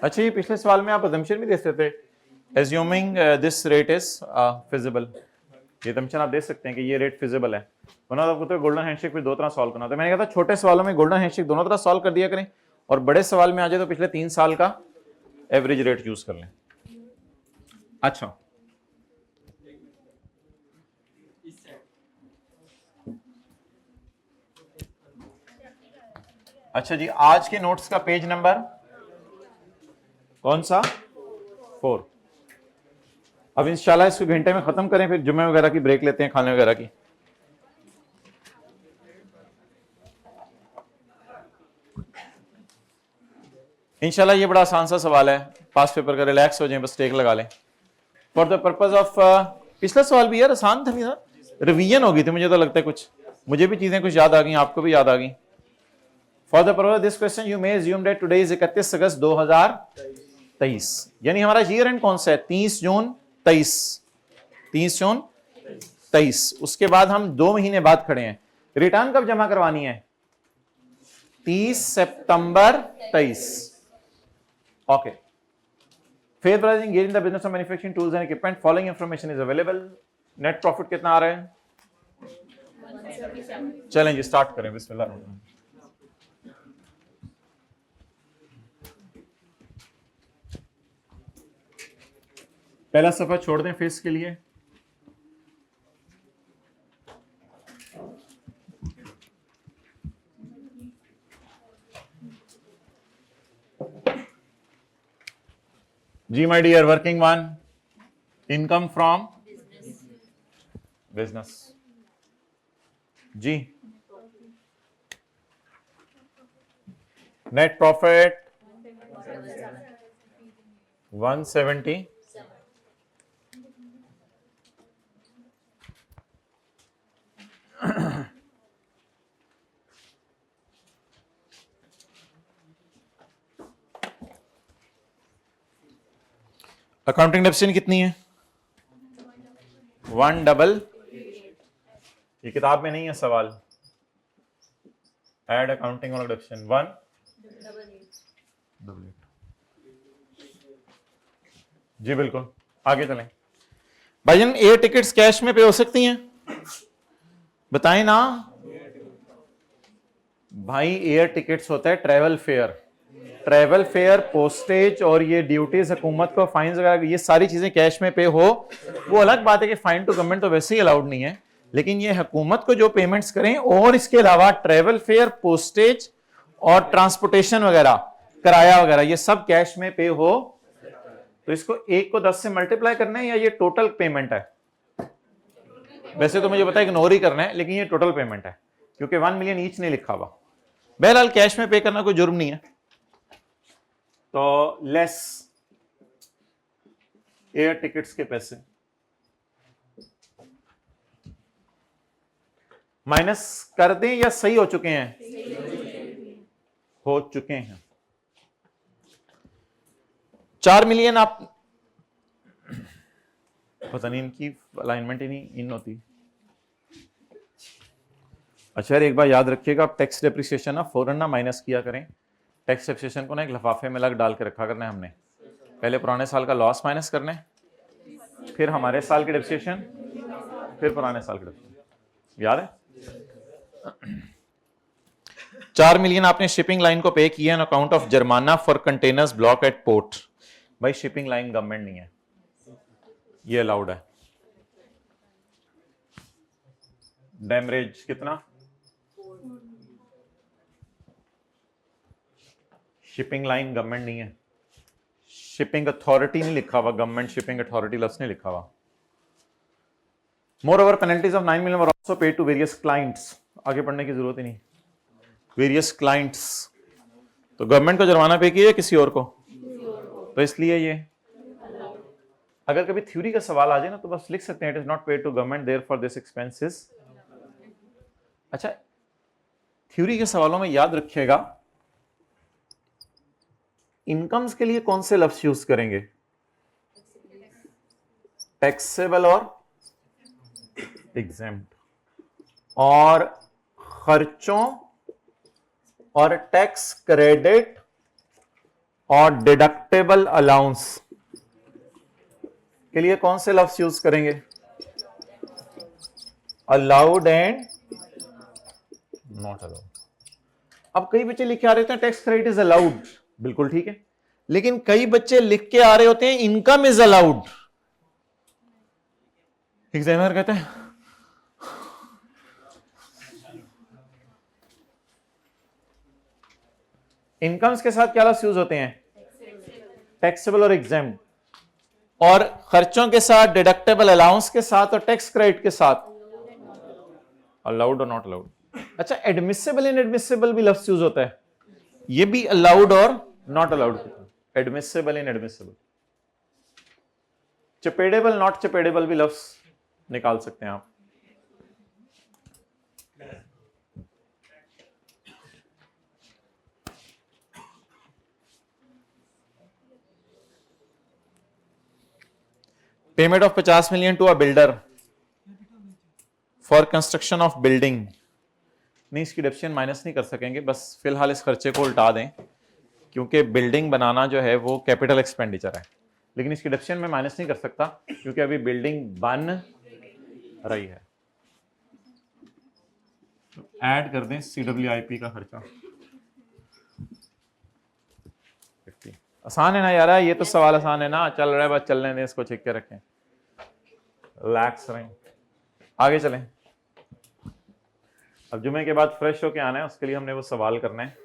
अच्छा, ये पिछले सवाल में आप assumption भी दे सकते थे, assuming this rate is feasible, ये assumption आप दे सकते हैं कि ये रेट फिजिबल है। वरना आपको तो गोल्डन हैंडशेक फिर दो तरह सॉल्व करना होता है। मैंने कहा था छोटे सवालों में गोल्डन हैंडशेक दोनों तरह सॉल्व कर दिया करें, और बड़े सवाल में आ जाए तो पिछले 3 साल का एवरेज रेट यूज कर लें। अच्छा, अच्छा जी, आज के नोट्स का पेज नंबर कौन सा? 4। अब इंशाल्लाह इसको घंटे में खत्म करें, फिर जुम्मे वगैरह की ब्रेक लेते हैं, खाने वगैरह की। इंशाल्लाह ये बड़ा आसान सा सवाल है, पास पेपर का, रिलैक्स हो जाए, बस टेक लगा लें। फॉर द पर्पज ऑफ पिछला सवाल भी यार आसान था, नहीं था, रिवीजन हो गई थी, मुझे तो लगता है कुछ, मुझे भी चीजें कुछ याद आ गई, आपको भी याद आ गई। For the purpose of this question you may assume that today is 31 अगस्त 2023, यानी हमारा ईयर एंड कौन सा है? 30 जून 23, 30 जून 23। उसके बाद हम 2 महीने बाद खड़े हैं। रिटर्न कब जमा करवानी है? 30 सितंबर 23। Okay. Fair pricing gain in the business of manufacturing tools and equipment, following information is available. Net profit कितना आ रहा है? चलें जी स्टार्ट करें, बिस्मिल्लाह। पहला सफा छोड़ दें फेस के लिए। जी my dear, working one, income from business. जी, नेट प्रॉफिट 170, अकाउंटिंग डेप्सिशन कितनी है? 188। ये किताब में नहीं है सवाल। एड अकाउंटिंग और डेप्सिशन 188। जी बिल्कुल, आगे चलें। भाईजान एयर टिकट्स कैश में पे हो सकती हैं? बताएं ना भाई। एयर टिकट्स होता है travel fair, travel fair, postage और ये ड्यूटीज हुकूमत को, फाइन्स वगैरह, ये सारी चीजें कैश में पे हो। वो अलग बात है कि फाइन टू गवर्नमेंट तो वैसे ही अलाउड नहीं है, लेकिन ये हुकूमत को जो पेमेंट्स करें, और इसके अलावा ट्रैवल फेयर, पोस्टेज और ट्रांसपोर्टेशन वगैरह, किराया वगैरह, ये सब कैश में पे हो, तो इसको 1 को 10 से मल्टीप्लाई करना है, या ये टोटल पेमेंट है? वैसे तो मुझे पता है इग्नोर ही करना है, लेकिन ये टोटल पेमेंट है, क्योंकि 1 मिलियन ईच नहीं लिखा हुआ। बहरहाल कैश में पे करना कोई जुर्म नहीं है। तो लेस एयर टिकट्स के पैसे माइनस कर दें, या सही हो चुके हैं? हो चुके हैं। 4 मिलियन आप, पता नहीं इनकी अलाइनमेंट ही नहीं इन होती। अच्छा यार, एक बार याद रखिएगा, आप टैक्स डेप्रिसिएशन ना फौरन ना माइनस किया करें। टैक्स डेप्रिसिएशन को ना एक लिफाफे में लग डाल के रखा करना है हमने। पहले पुराने साल का लॉस माइनस करना है, फिर हमारे साल की डेप्रिसिएशन, फिर पुराने साल की डेप्रिसिएशन। याद है? 4 मिलियन आपने शिपिंग लाइन को पे किया ऑन अकाउंट ऑफ जुर्माना for containers block at port. भाई शिपिंग लाइन गवर्नमेंट नहीं है, ये अलाउड है। डैमरेज कितना? शिपिंग लाइन गवर्नमेंट नहीं है, शिपिंग अथॉरिटी नहीं लिखा हुआ, गवर्नमेंट शिपिंग अथॉरिटी लफ्ज़ नहीं लिखा हुआ। Moreover penalties of 9 million were also paid to various clients. आगे पढ़ने की जरूरत ही नहीं। वेरियस क्लाइंट्स, तो गवर्नमेंट को जुर्माना पे किया किसी और को, तो इसलिए ये, अगर कभी थ्योरी का सवाल आ जाए ना तो बस लिख सकते हैं it is not paid to government there for this expenses. अच्छा, थ्योरी के सवालों में याद रखिएगा, इनकम्स के लिए कौन से लफ्ज यूज करेंगे? टैक्सेबल और एग्जेम्प्ट, और खर्चों और टैक्स क्रेडिट और डिडक्टेबल अलाउंस के लिए कौन से लफ्ज यूज करेंगे? Allowed and not allowed. अब कई बच्चे लिख के आ रहे होते हैं टैक्स क्रेडिट इज अलाउड, बिल्कुल ठीक है, लेकिन कई बच्चे लिख के आ रहे होते हैं इनकम इज अलाउड। एग्जामिनर कहते हैं इनकम्स के साथ क्या लफ्ज यूज होते हैं? टैक्सेबल और एग्जेम्प्ट, और खर्चों के साथ डिडक्टेबल, अलाउंस के साथ और टैक्स क्रेडिट के साथ अलाउड और नॉट अलाउड। अच्छा, एडमिसिबल इन एडमिसिबल भी लफ्ज यूज होता है, ये भी अलाउड और not allowed. Admissible inadmissible, चपेडेबल नॉट चपेडेबल भी लफ्ज निकाल सकते हैं आप। Payment of 50 million to a builder for construction of building. नहीं, इसकी डिडक्शन माइनस नहीं कर सकेंगे, बस फिलहाल इस खर्चे को उल्टा दें, क्योंकि बिल्डिंग बनाना जो है वो कैपिटल एक्सपेंडिचर है, लेकिन इसकी डिडक्शन में माइनस नहीं कर सकता क्योंकि अभी बिल्डिंग बन रही है। तो ऐड कर दें CWIP का खर्चा। आसान है ना यार, ये तो सवाल आसान है ना, चल रहा है बस चलने दें, इसको चेक के रखें, रिलैक्स रहें, आगे चलें। अब जुमे के बाद फ्रेश होके आना है, उसके लिए हमने वो सवाल करना है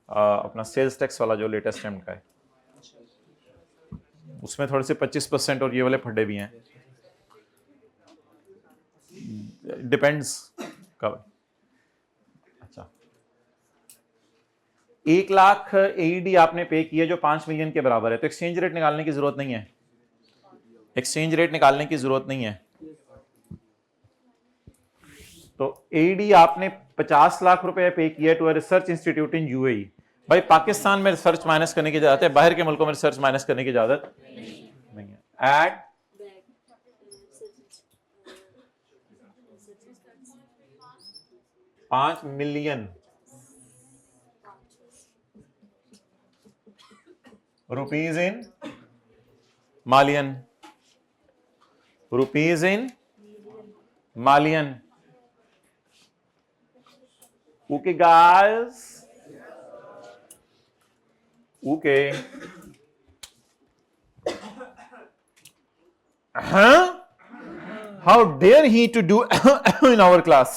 अपना सेल्स टैक्स वाला जो लेटेस्ट अटेम्प्ट का है, उसमें थोड़े से 25% और ये वाले फड्डे भी हैं, डिपेंड्स कब। अच्छा, 1 लाख AED आपने पे किया जो 5 मिलियन के बराबर है, तो एक्सचेंज रेट निकालने की जरूरत नहीं है, एक्सचेंज रेट निकालने की जरूरत नहीं है। तो AED आपने 50 लाख रुपए पे किया to a research institute in UAE। भाई पाकिस्तान में रिसर्च माइनस करने की इजाजत है, बाहर के मुल्कों में रिसर्च माइनस करने की इजाजत नहीं है। Add $5 million rupees in millions, rupees in millions. Okay guys, okay, how dare he to do in our class?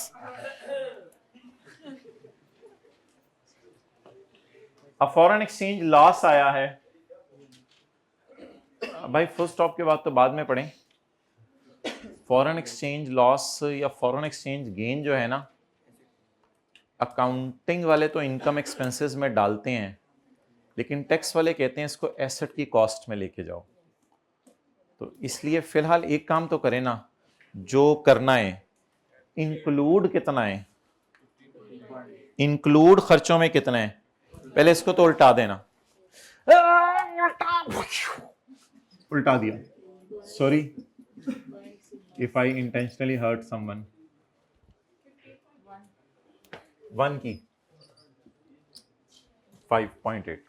अब फॉरेन एक्सचेंज लॉस आया है, भाई फुल स्टॉप के बाद तो बाद में पढ़ें। फॉरेन एक्सचेंज लॉस या फॉरेन एक्सचेंज गेन जो है ना, अकाउंटिंग वाले तो इनकम एक्सपेंसेस में डालते हैं, लेकिन टैक्स वाले कहते हैं इसको एसेट की कॉस्ट में लेके जाओ। तो इसलिए फिलहाल एक काम तो करें ना, जो करना है, इंक्लूड कितना है, इंक्लूड खर्चों में कितना है, पहले इसको तो उल्टा देना। उल्टा दिया, sorry if I intentionally hurt someone. 1 की 5.8,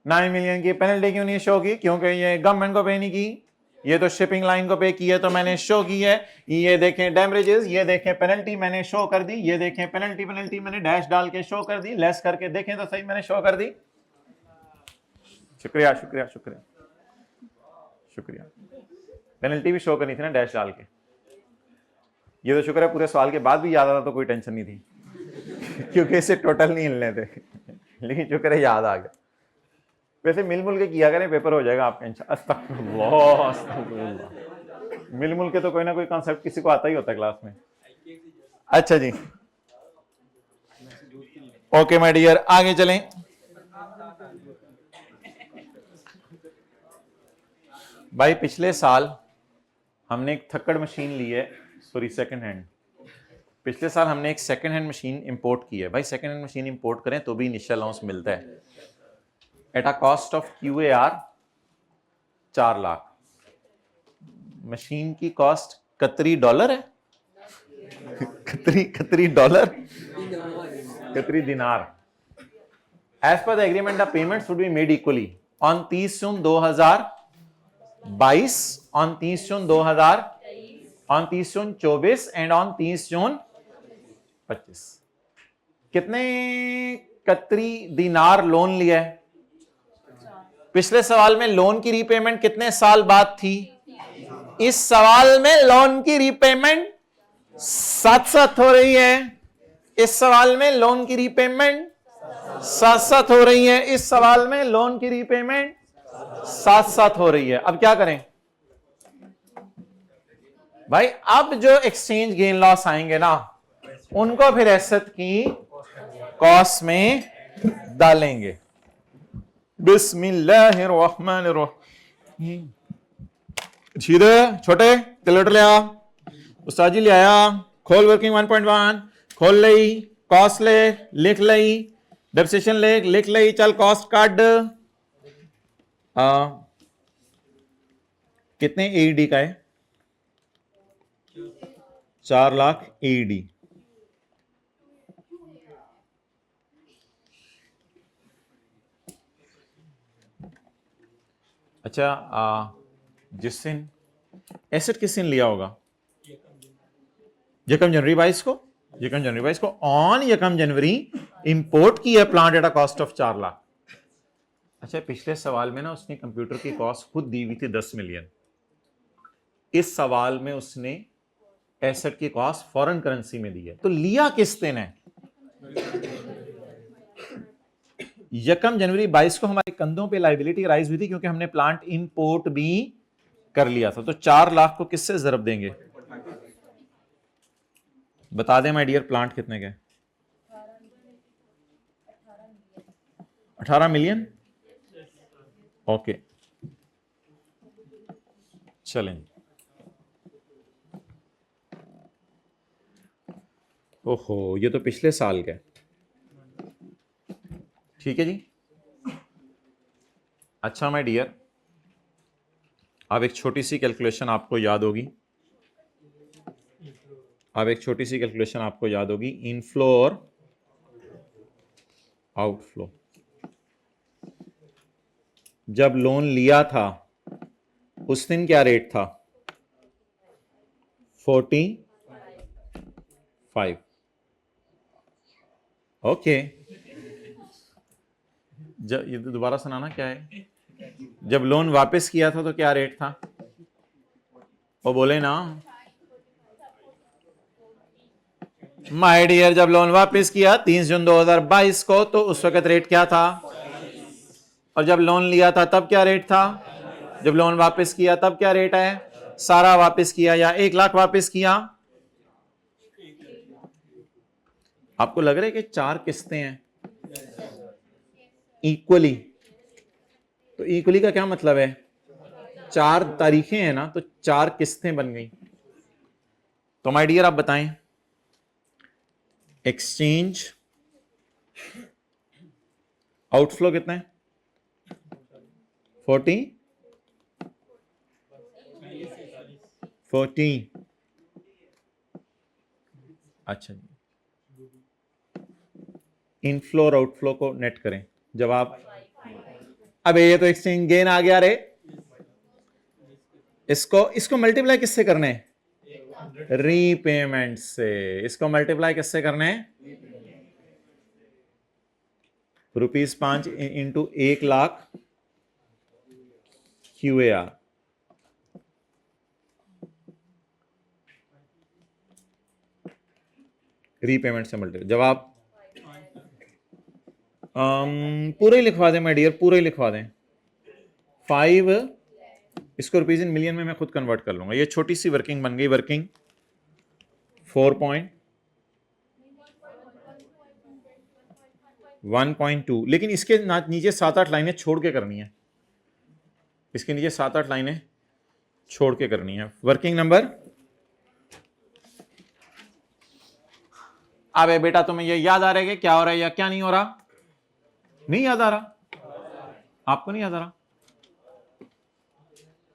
9 मिलियन की पेनल्टी क्यों नहीं शो की? क्योंकि ये गवर्नमेंट को पे नहीं की, ये तो शिपिंग लाइन को पे की है, तो मैंने शो की है। ये देखें डैमेजेस, ये देखें पेनल्टी मैंने शो कर दी, ये देखें पेनल्टी मैंने डैश डाल के शो कर दी, लेस करके देखें तो सही मैंने शो कर दी। शुक्रिया शुक्रिया शुक्रिया शुक्रिया। पेनल्टी भी शो करनी थी ना डैश डाल के। ये तो शुक्र है पूरे सवाल के बाद भी याद आता तो कोई टेंशन नहीं थी क्योंकि इसे टोटल नहीं हिलने थे लेकिन शुक्र है याद आ गया। वैसे मिल के किया करें, पेपर हो जाएगा आपका इंशाअल्लाह। अस्तगफिरुल्लाह अस्तगफिरुल्लाह। मिल के तो कोई ना कोई कॉन्सेप्ट किसी को आता ही होता है क्लास में। अच्छा जी, ओके माय डियर, आगे चलें। भाई पिछले साल हमने एक थक्कड़ मशीन ली है, सॉरी सेकंड हैंड, पिछले साल हमने एक सेकंड हैंड मशीन इंपोर्ट की है। भाई सेकंड हैंड मशीन इंपोर्ट करें तो भी इनिशियल अलाउंस मिलता है at a cost of QAR 4 lakh. मशीन की कॉस्ट कतरी डॉलर है Qatari dollar, Qatari dinar, as per the agreement the payments would be made equally on 30 June 2022, on 30 June 2000, on 30 June 24 and on 30 June 25। कितने कतरी दिनार loan लिया है? पिछले सवाल में लोन की रीपेमेंट कितने साल बाद थी? इस सवाल में लोन की रीपेमेंट साथ साथ हो रही है। इस सवाल में लोन की रीपेमेंट साथ साथ हो रही है। इस सवाल में लोन की रीपेमेंट साथ साथ हो रही है। अब क्या करें भाई? अब जो एक्सचेंज गेन लॉस आएंगे ना, उनको फिर एसेट की कॉस्ट में डालेंगे। बिस्मिल्लाहिर्रहमानिर्रहीम। सीधे छोटे कैलकुलेटर ले आ, उस्ताद जी ले आया। खोल वर्किंग 1.1, खोल लई, कॉस्ट ले, लिख लई, डेप्रिसिएशन लिख लई, चल कॉस्ट काट। कितने एईडी का है? 4 लाख एईडी। अच्छा, जिस दिन एसेट किस दिन लिया होगा? यकम जनवरी 22 को। यकम जनवरी 22 को ऑन यकम जनवरी इंपोर्ट की है plant at a cost of 4 lakh. अच्छा, पिछले सवाल में ना उसने कंप्यूटर की कॉस्ट खुद दी हुई थी 10 मिलियन। इस सवाल में उसने एसेट की कॉस्ट फॉरेन करेंसी में दी है। तो लिया किस दिन है? यकम जनवरी 22 को हमारे कंधों पे लायबिलिटी राइज हुई थी क्योंकि हमने प्लांट इंपोर्ट भी कर लिया था। तो 4 लाख को किससे जरब देंगे? बता दें माय डियर, प्लांट कितने के? 18 मिलियन। ओके, चलें। ओहो, ये तो पिछले साल का। ठीक है जी। अच्छा माय डियर, अब एक छोटी सी कैलकुलेशन आपको याद होगी। इनफ्लो और आउटफ्लो। जब लोन लिया था उस दिन क्या रेट था? 45। ओके, जब ये दोबारा सुनाना क्या है? जब लोन वापस किया था तो क्या रेट था? वो बोले ना माय डियर, जब लोन वापस किया 30 जून 2022 को तो उस वक्त रेट क्या था? और जब लोन लिया था तब क्या रेट था? जब लोन वापस किया तब क्या रेट है? सारा वापस किया या 1 लाख वापस किया? आपको लग रहा है कि 4 किस्तें हैं इक्वली? तो इक्वली का क्या मतलब है? 4 तारीखें हैं ना, तो 4 किस्तें बन गई। तो माय डियर आप बताएं, एक्सचेंज आउटफ्लो कितना है? 40। अच्छा जी, इनफ्लो और आउटफ्लो को नेट करें। जवाब, अबे ये तो एक्सचेंज गेन आ गया रे। इसको मल्टीप्लाई किससे करने हैं? रीपेमेंट से। इसको मल्टीप्लाई किससे करने हैं? ₹5 इंटू 1 लाख QAR। रीपेमेंट से मल्टीप्लाई। जवाब पूरे ही लिखवा दें माय डियर, पूरे ही लिखवा दें। 5, इसको रुपीज इन मिलियन में मैं खुद कन्वर्ट कर लूंगा। ये छोटी सी वर्किंग बन गई। वर्किंग 4.1.2, लेकिन इसके नीचे 7-8 लाइनें छोड़ के करनी है। इसके नीचे 7-8 लाइनें छोड़ के करनी है। वर्किंग नंबर, अबे बेटा तुम्हें ये याद आ रहा है कि क्या हो रहा है या क्या नहीं हो रहा? नहीं याद आ रहा? आपको नहीं याद आ रहा?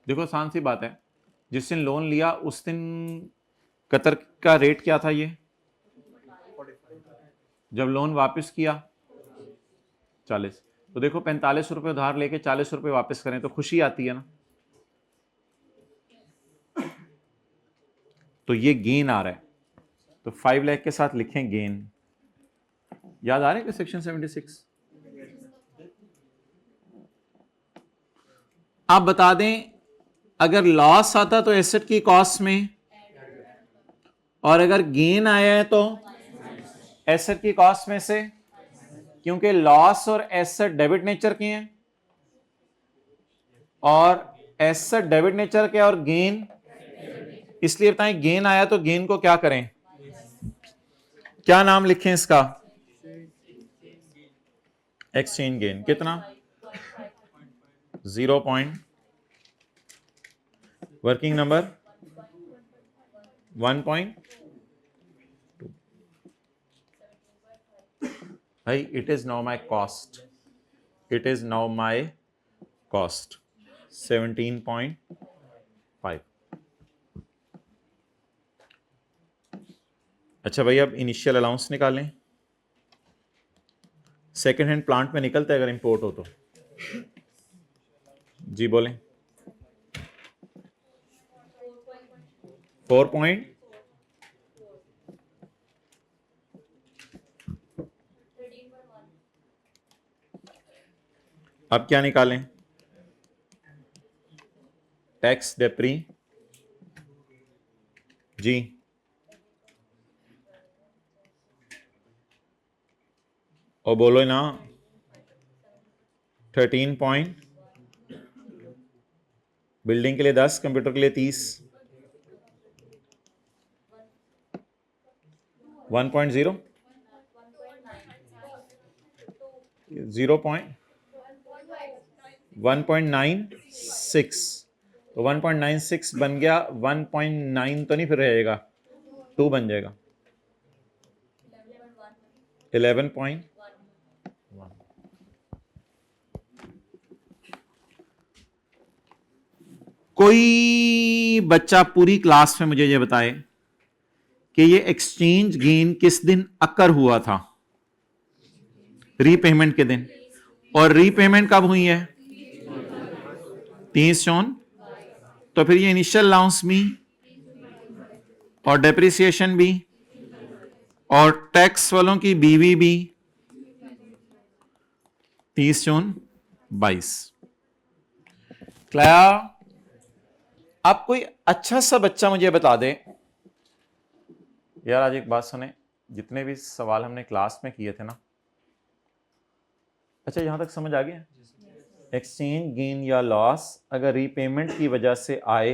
देखो आसान सी बात है, जिस दिन लोन लिया उस दिन कतर का रेट क्या था? ये जब लोन वापस किया 40। तो देखो 45 रुपए उधार लेके 40 रुपए वापस करें तो खुशी आती है ना। तो ये गेन आ रहा है, तो 5 लाख के साथ लिखें गेन। याद आ रहा है कि सेक्शन 76? आप बता दें, अगर लॉस आता तो एसेट की कॉस्ट में, और अगर गेन आया है तो एसेट की कॉस्ट में से, क्योंकि लॉस और एसेट डेबिट नेचर के हैं, और एसेट डेबिट नेचर के, और गेन, इसलिए बताएं गेन आया तो गेन को क्या करें, क्या नाम लिखें इसका? Exchange gain. कितना? 0 पॉइंट, वर्किंग नंबर 1.2। भाई it is now my cost, it is now my cost 17.5। अच्छा भाई, अब इनिशियल अलाउंस निकालें। सेकेंड हैंड प्लांट में निकलता है अगर इंपोर्ट हो तो। जी बोलें। 4 पॉइंट, अब क्या निकालें? टैक्स डेप्री जी, और बोलो ना 13 पॉइंट, बिल्डिंग के लिए 10, कंप्यूटर के लिए 30, 1.0, 1.96, तो 1.96 बन गया, 1.9 तो नहीं फिर रहेगा, 2 बन जाएगा, 11.1। कोई बच्चा पूरी क्लास में मुझे ये बताए कि ये एक्सचेंज गेन किस दिन अकर हुआ था? रीपेमेंट के दिन। और रीपेमेंट कब हुई है? 30 जून। तो फिर ये इनिशियल अलाउंस भी, और डेप्रिसिएशन भी, और टैक्स वालों की बीवी भी 30 जून 22। क्लियर? अब कोई अच्छा सा बच्चा मुझे बता दे यार, आज एक बात सुने, जितने भी सवाल हमने क्लास में किए थे ना, अच्छा यहां तक समझ आ गया? एक्सचेंज गेन या लॉस अगर रीपेमेंट की वजह से आए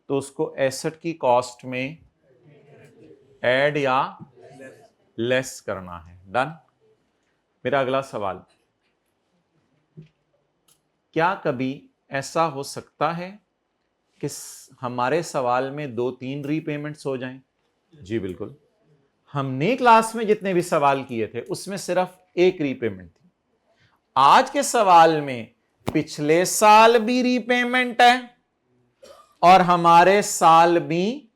तो उसको एसेट की कॉस्ट में ऐड या लेस करना है। डन। मेरा अगला सवाल, क्या कभी ऐसा हो सकता है कि हमारे सवाल में 2-3 रीपेमेंट्स हो जाएं? जी बिल्कुल। हमने क्लास में जितने भी सवाल किए थे उसमें सिर्फ एक रीपेमेंट थी। आज के सवाल में पिछले साल भी रीपेमेंट है और हमारे साल भी,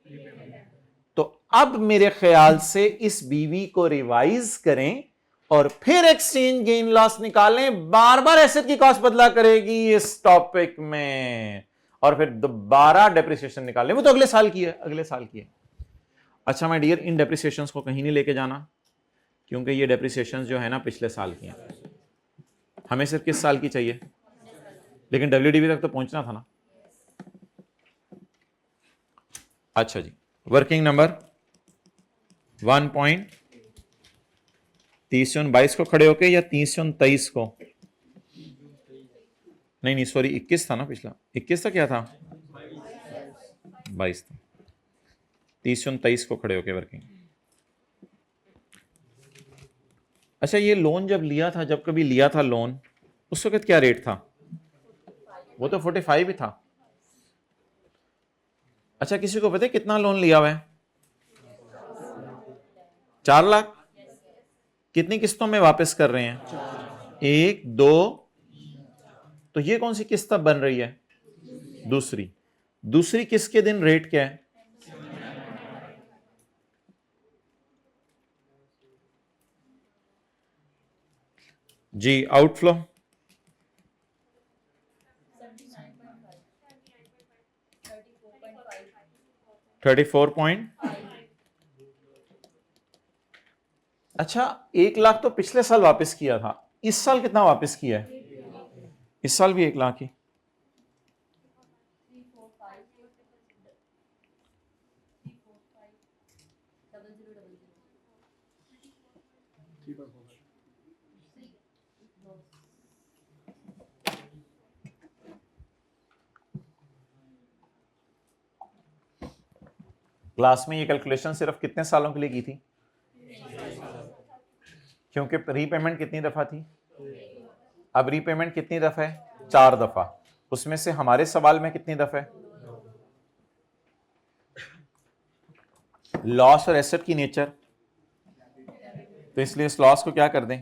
तो अब मेरे ख्याल से इस बीवी को रिवाइज करें और फिर एक्सचेंज गेन लॉस निकालें। बार बार एसेट की कॉस्ट बदला करेगी इस टॉपिक में, और फिर दोबारा डेप्रिसिएशन निकालें, वो तो अगले साल की है, अगले साल की है। अच्छा माय डियर, इन डेप्रिसिएशंस को कहीं नहीं लेके जाना, क्योंकि ये डेप्रिसिएशंस जो है ना पिछले साल की हैं। हमें सिर्फ किस साल की चाहिए? लेकिन WDV तक तो पहुंचना था ना। अच्छा जी, वर्किंग नंबर 1.30/22 को खड़े होके, या 30/23 को? नहीं सॉरी, 21 था ना पिछला। 21 था, क्या था? 22 था। 30/23 को खड़े होके वर्किंग। अच्छा, ये लोन जब लिया था, जब कभी लिया था लोन, उस वक्त क्या रेट था? वो तो 45 ही था। अच्छा, किसी को पता है कितना लोन लिया हुआ है? 4 लाख। कितनी किस्तों में वापस कर रहे हैं? 1, 2। तो ये कौन सी किस्त बन रही है? दूसरी। दूसरी किस्त के दिन रेट क्या है? जी आउटफ्लो 34 अच्छा 1 लाख तो पिछले साल वापस किया था, इस साल कितना वापस किया है? इस साल भी 1 लाख ही। क्लास में ये कैलकुलेशन सिर्फ कितने सालों के लिए की थी? क्योंकि रीपेमेंट कितनी दफा थी? अब रीपेमेंट कितनी दफा है? 4 दफा। उसमें से हमारे सवाल में कितनी दफा है? लॉस और एसेट की नेचर, तो इसलिए इस लॉस को क्या कर दें?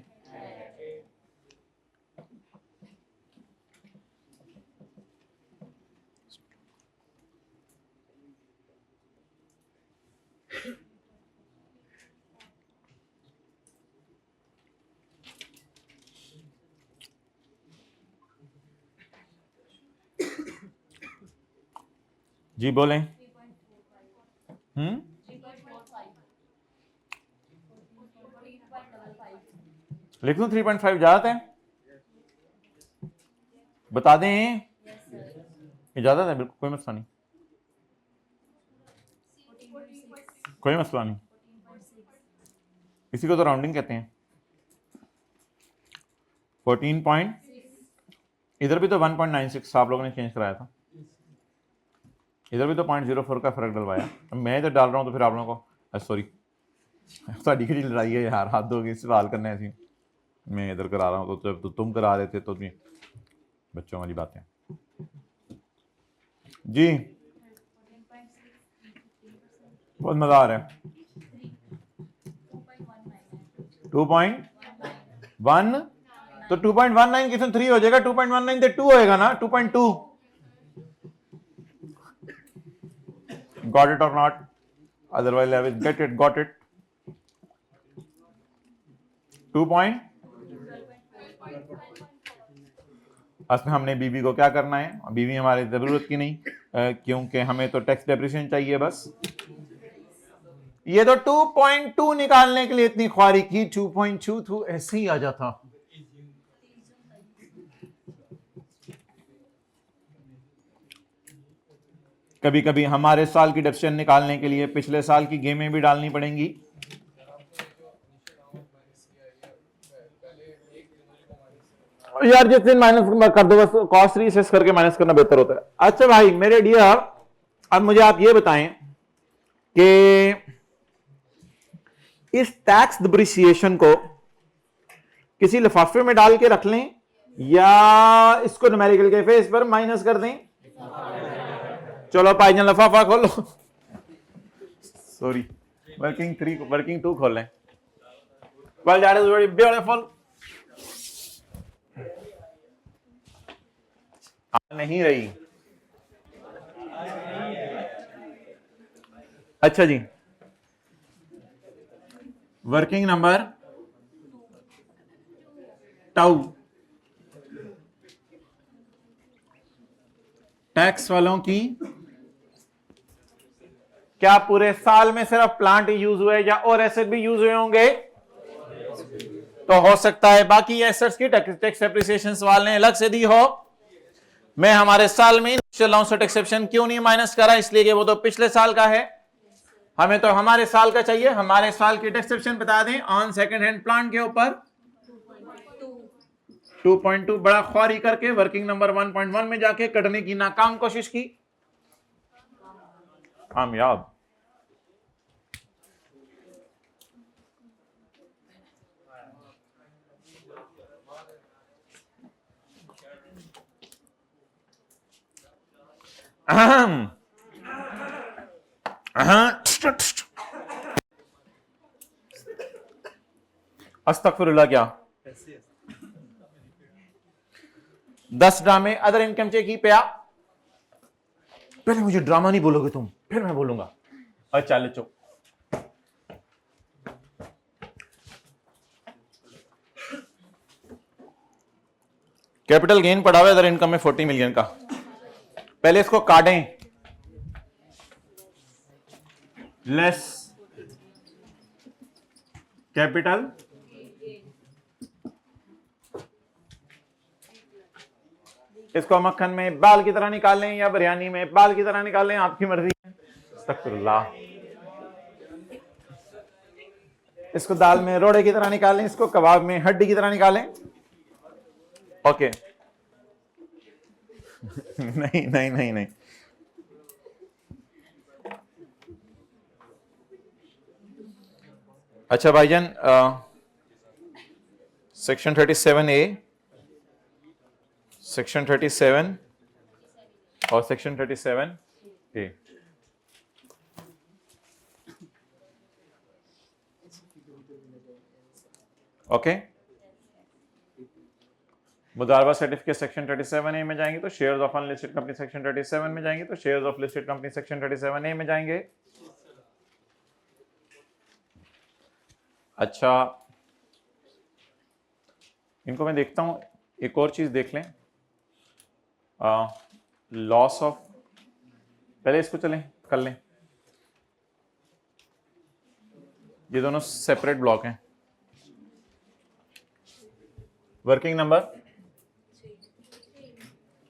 जी बोलें। लिख दूं 3.5 ज्यादा है? बता दें इजाजत है? बिल्कुल कोई मसला नहीं, कोई मसला नहीं, इसी को तो राउंडिंग कहते हैं। 14 पॉइंट, इधर भी तो 1.96 आप लोगों ने चेंज कराया था, इधर भी तो 0.04 का फर्क डलवाया। मैं इधर डाल रहा हूं तो फिर आप लोगों को सॉरी साड़ी की लड़ाई है यार, हाथ धोके सवाल करना है ऐसी। मैं इधर करा रहा हूँ तो तुम करा रहे थे, तो बच्चों वाली बातें। जी बहुत मजा आ रहा है। 2.1 तो 2.19 कितने 3 हो जाएगा? 2.19 तो 2 होएगा ना, 2.2। गॉट इट और not? Otherwise I will get it, got it. 2 point, असल हमने बीवी को क्या करना है? बीवी हमारी जरूरत की नहीं, क्योंकि हमें तो टैक्स डेप्रिसिएशन चाहिए बस। ये तो 2.2 निकालने के लिए इतनी ख्वारी की, 2.2 तो ऐसे ही आ जाता। कभी कभी हमारे साल की डेप्रिसिएशन निकालने के लिए पिछले साल की गेमें भी डालनी पड़ेंगी। यार जिस दिन माइनस कर दो बस, कॉस्ट रीसेस करके माइनस करना बेहतर होता है। अच्छा भाई मेरे डियर, अब मुझे आप ये बताएं कि इस टैक्स डिप्रिसिएशन को किसी लिफाफे में डाल के रख लें या इसको न्यूमेरिकल के फेस पर माइनस कर दें? चलो भाईजान लिफाफा खोलो, सॉरी वर्किंग 2 खोल लें। Well, that is very beautiful. नहीं रही। अच्छा जी, वर्किंग नंबर टाउ, टैक्स वालों की क्या पूरे साल में सिर्फ प्लांट यूज हुए या और एसेट भी यूज हुए होंगे? तो हो सकता है बाकी एसेट्स की टैक्स एप्रिसिएशन सवाल ने अलग से दी हो। मैं हमारे साल में लॉन्सट एक्सेप्शन क्यों नहीं माइनस करा? इसलिए कि वो तो पिछले साल का है, हमें तो हमारे साल का चाहिए। हमारे साल की एक्सेप्शन बता दें ऑन सेकंड हैंड प्लांट के ऊपर 2.2 बड़ा ख्वारी करके वर्किंग नंबर 1.1 में जाके कटने की नाकाम कोशिश की, कामयाब। अस्तगफिरुल्लाह, क्या 10 ड्रामे अदर इनकम चेक की पे आ। पहले मुझे ड्रामा नहीं बोलोगे तुम, फिर मैं बोलूंगा। अच्छा ले चो, कैपिटल गेन पड़ा हुआ है अदर इनकम में 40 मिलियन का। पहले इसको काटें, लेस कैपिटल इसको मक्खन में बाल की तरह निकाल लें या बिरयानी में बाल की तरह निकाल लें, आपकी मर्जी है। अस्तगफिरुल्लाह। इसको दाल में रोड़े की तरह निकालें, इसको कबाब में हड्डी की तरह निकालें। ओके नहीं नहीं नहीं नहीं, अच्छा भाईजान, सेक्शन 37A, सेक्शन 37 और सेक्शन 37A। ओके, मुदारबा सर्टिफिकेट सेक्शन 37A में जाएंगे तो shares of unlisted company section 37 में जाएंगे तो shares of listed company section 37A में जाएंगे। अच्छा, इनको मैं देखता हूं, एक और चीज देख लें, लॉस ऑफ, पहले इसको चलें कर लें, ये दोनों सेपरेट ब्लॉक हैं। वर्किंग नंबर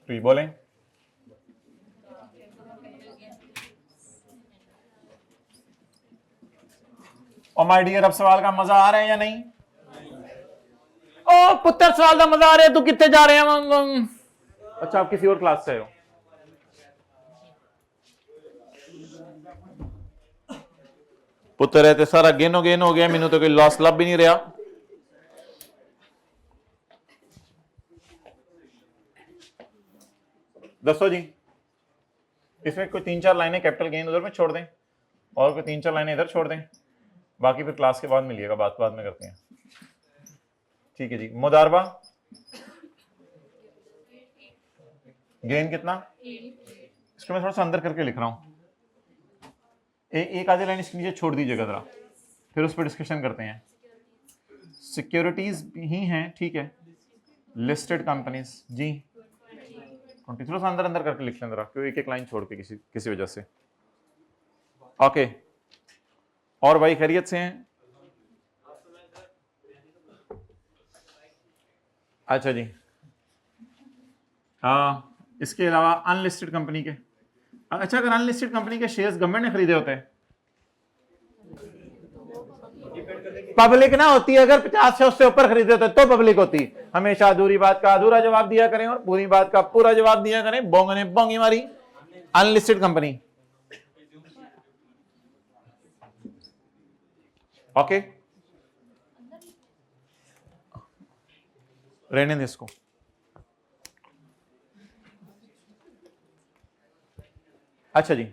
3 बोलें। और माय डियर, अब सवाल का मजा आ रहा है या नहीं? ओ पुत्र, सवाल का मजा आ रहा है, तू कितने जा रहे हैं? अच्छा, आप किसी और क्लास से हो? पुत्र है तो सारा गेन हो गया, मैनू तो कोई लॉस लब भी नहीं रहा। दसो जी, इसमें कोई 3-4 लाइनें कैपिटल गेन उधर में छोड़ दें और कोई 3-4 लाइनें इधर छोड़ दें, बाकी फिर क्लास के बाद मिलिएगा, बात बाद में करते हैं। ठीक है जी, मुदारबा गेन कितना? इसको मैं थोड़ा सा अंदर करके लिख रहा हूं, एक आधी लाइन इसके नीचे छोड़ दीजिएगा जरा, फिर उस पर डिस्कशन करते हैं। सिक्योरिटीज ही हैं, ठीक है, लिस्टेड कंपनीज जी, थोड़ा सा अंदर करके लिख लें जरा, क्यों एक लाइन छोड़ के किसी वजह से। ओके, और भाई खैरियत से हैं? अच्छा जी, इसके अलावा अनलिस्टेड कंपनी के, अच्छा अगर अनलिस्टेड कंपनी के शेयर्स गवर्नमेंट ने खरीदे होते हैं, पब्लिक ना होती है, अगर 50 से उससे ऊपर खरीदे होते तो पब्लिक होती। हमेशा अधूरी बात का अधूरा जवाब दिया करें और पूरी बात का पूरा जवाब दिया करें। बोंग ने बोंगी मारी। अनलिस्टेड कंपनी, ओके, रहने दे इसको। अच्छा जी,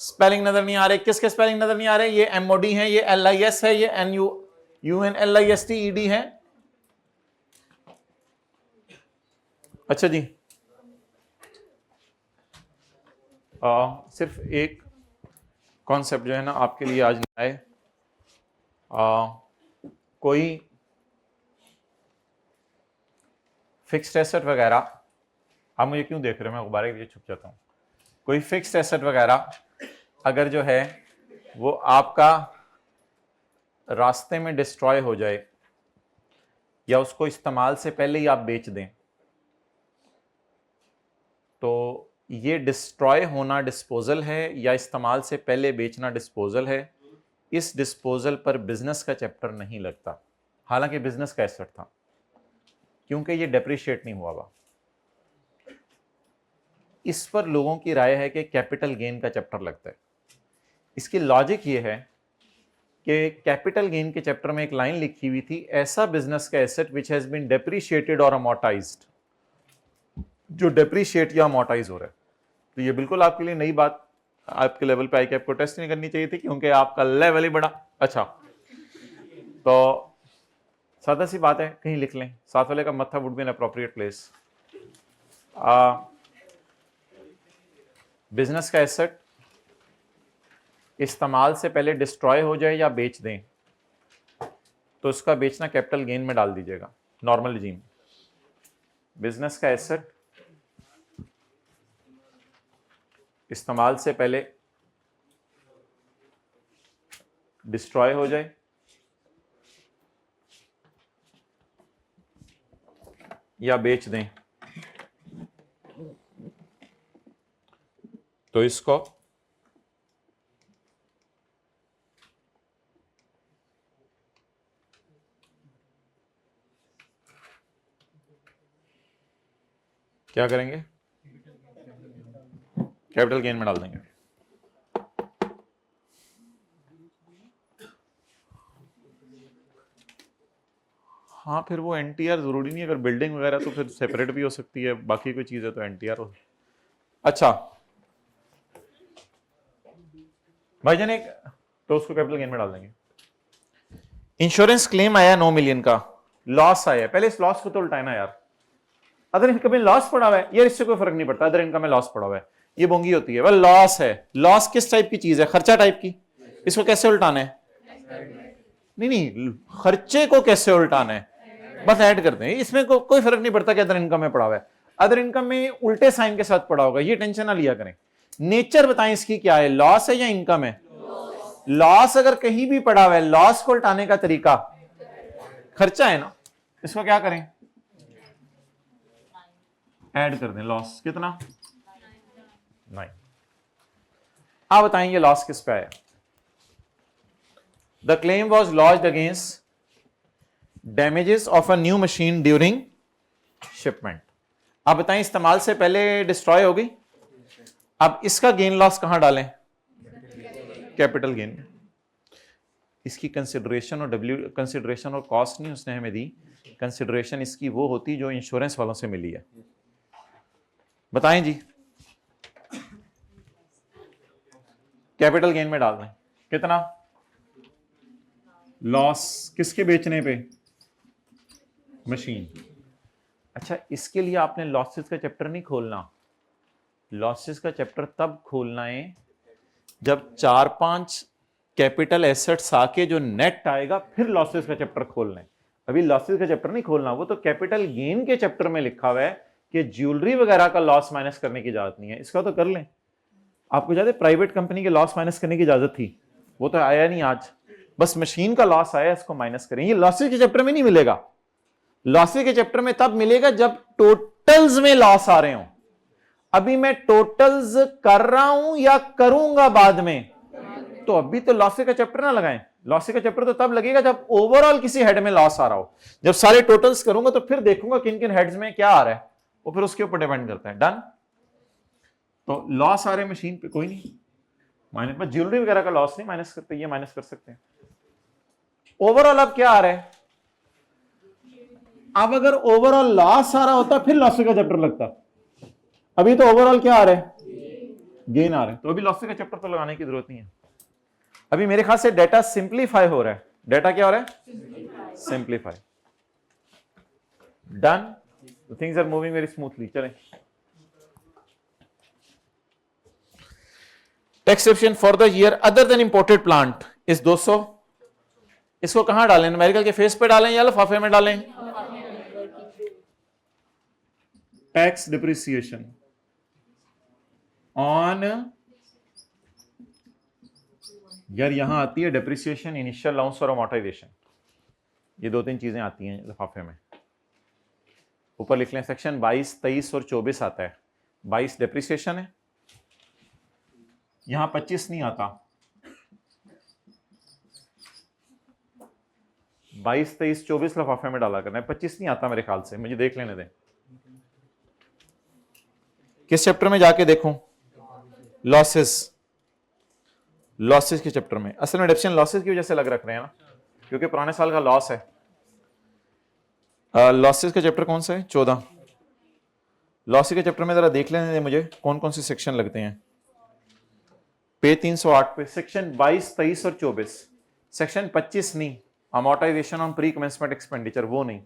स्पेलिंग नजर नहीं आ रहे, किसके स्पेलिंग नजर नहीं आ रहे? ये एमओडी है, ये LIS है, ये UNLISTED है। अच्छा जी, सिर्फ एक कॉन्सेप्ट जो है ना आपके लिए आज लाए, कोई फिक्स्ड एसेट वगैरह, आप मुझे क्यों देख रहे हो, मैं गुब्बारे के पीछे छुप जाता हूं। कोई फिक्स्ड एसेट वगैरह अगर जो है वो आपका रास्ते में डिस्ट्रॉय हो जाए या उसको इस्तेमाल से पहले ही आप बेच दें, तो ये डिस्ट्रॉय होना डिस्पोजल है या इस्तेमाल से पहले बेचना डिस्पोजल है। इस डिस्पोजल पर बिजनेस का चैप्टर नहीं लगता, हालांकि बिजनेस का एसेट था, क्योंकि ये डेप्रिशिएट नहीं हुआ हुआ। इस पर लोगों की राय है कि कैपिटल गेन का चैप्टर लगता है। इसकी लॉजिक ये है कि कैपिटल गेन के चैप्टर में एक लाइन लिखी हुई थी, ऐसा बिजनेस का asset which has been depreciated और अमोर्टाइज्ड, जो डेप्रिशिएट या अमोर्टाइज हो रहा है। तो ये बिल्कुल आपके लिए नई बात, आपके लेवल पे आई कि आपको टेस्ट नहीं करनी चाहिए थी, क्योंकि आपका लेवल ही बड़ा अच्छा। तो सादा सी बात है, कहीं लिख लें, साथ वाले का मत्था would be an appropriate place. Business का एसेट इस्तेमाल से पहले डिस्ट्रॉय हो जाए या बेच दें, तो उसका बेचना कैपिटल गेन में डाल दीजिएगा, नॉर्मल रिजीम। बिजनेस का एसेट इस्तेमाल से पहले डिस्ट्रॉय हो जाए या बेच दें तो इसको क्या करेंगे? कैपिटल गेन में डाल देंगे। हाँ, फिर वो एनटीआर जरूरी नहीं, अगर बिल्डिंग वगैरह तो फिर सेपरेट भी हो सकती है, बाकी कोई चीज है तो एनटीआर हो। अच्छा भाईजान, एक तो उसको कैपिटल गेन में डाल देंगे। इंश्योरेंस क्लेम आया 9 मिलियन का, लॉस आया, पहले इस लॉस को तो उल्टाना यार। अदर इनकम में लॉस पड़ा हुआ है यार, इससे कोई फर्क नहीं पड़ता, अदर इनकम में लॉस पड़ा हुआ है, ये बोंगी होती है। वह लॉस है, लॉस किस टाइप की चीज है? खर्चा टाइप की। इसको कैसे उल्टाना है? नहीं, खर्चे को कैसे उल्टाना है? बस ऐड करते हैं, इसमें कोई फर्क नहीं पड़ता कि अदर इनकम में पड़ा हुआ है। अदर इनकम में उल्टे साइन के साथ पड़ा होगा, ये टेंशन ना लिया करें। नेचर बताएं इसकी क्या है, लॉस है या इनकम है? लॉस अगर कहीं भी पड़ा हुआ है, लॉस को उल्टाने का तरीका खर्चा है ना, इसको क्या करें? ऐड कर दें। लॉस कितना? 9। आप बताएंगे लॉस किस पे आया? The claim was lodged against damages of a new machine during shipment. आप बताएं इस्तेमाल से पहले डिस्ट्रॉय हो गई। अब इसका गेन लॉस कहां डालें? Capital gain. इसकी कंसिडरेशन और कॉस्ट नहीं उसने हमें दी, कंसिडरेशन इसकी वो होती जो इंश्योरेंस वालों से मिली है। बताएं जी, कैपिटल गेन में डाल दें कितना? लॉस किसके बेचने पे? मशीन। अच्छा, इसके लिए आपने लॉसेस का चैप्टर नहीं खोलना। लॉसेस का चैप्टर तब खोलना है जब 4-5 कैपिटल एसेट्स आके जो नेट आएगा, फिर लॉसेस का चैप्टर खोलना है। अभी लॉसेस का चैप्टर नहीं खोलना, वो तो कैपिटल गेन के चैप्टर में लिखा हुआ है कि ज्वेलरी वगैरह का लॉस माइनस करने की इजाजत नहीं है। इसका तो कर लें। आपको याद है प्राइवेट कंपनी के लॉस माइनस करने की इजाजत थी, वो तो आया नहीं आज, बस मशीन का लॉस आया, इसको माइनस करें। ये लॉसेस के चैप्टर में नहीं मिलेगा। लॉसेस के चैप्टर में तब मिलेगा जब टोटल्स में लॉस आ रहे हो। अभी मैं टोटल्स कर रहा हूं या करूंगा बाद में, तो अभी तो लॉसेस का चैप्टर ना लगाएं। लॉसेस का चैप्टर तो तब लगेगा जब ओवरऑल किसी हेड में लॉस आ रहा हो। जब सारे टोटल्स करूंगा तो फिर देखूंगा किन किन हेड्स में क्या आ रहा है, वो फिर उसके ऊपर डिपेंड करता है। डन। तो लॉस आ रहे मशीन पे, कोई नहीं माइनस, बस ज्वेलरी वगैरह का लॉस नहीं माइनस करते, ये माइनस कर सकते हैं। ओवरऑल अब क्या आ रहा है? अब अगर ओवरऑल लॉस आ रहा होता फिर लॉसेस का चैप्टर लगता। अभी तो ओवरऑल क्या आ रहा है? गेन आ रहा है, तो अभी लॉसेस का चैप्टर तो लगाने की जरूरत नहीं है। अभी मेरे ख्याल से डेटा सिंप्लीफाई हो रहा है। डेटा क्या हो रहा है? Simplify. Done. Things are moving very smoothly. चलें। Tax exception for the year other than imported plant is 200। इसको कहां डालें? न्यूमेरिकल के फेस पे डालें या लिफाफे में डालें? टैक्स डिप्रिसिएशन ऑन, यार यहां आती है डिप्रिसिएशन, इनिशियल अलाउंस और अमोर्टाइजेशन, ये 2-3 चीजें आती हैं लिफाफे में। ऊपर लिख लें, सेक्शन 22, 23 और 24 आता है। 22 डिप्रिसिएशन है, यहां 25 नहीं आता। 22, 23, 24 लिफाफे में डाला करना है, 25 नहीं आता मेरे ख्याल से, मुझे देख लेने दें। किस चैप्टर में जाके देखूं? लॉसेस। लॉसेस के चैप्टर में। असल में डिडक्शन लॉसेस की वजह से लग रख रहे हैं ना, क्योंकि पुराने साल का लॉस है। लॉसेस का चैप्टर कौन सा है? 14। लॉसेस के चैप्टर में जरा देख लेने दें मुझे कौन कौन से सेक्शन लगते हैं। पे 308 पे सेक्शन 22, 23 और 24। सेक्शन 25 नहीं, amortisation on pre commencement expenditure, वो नहीं।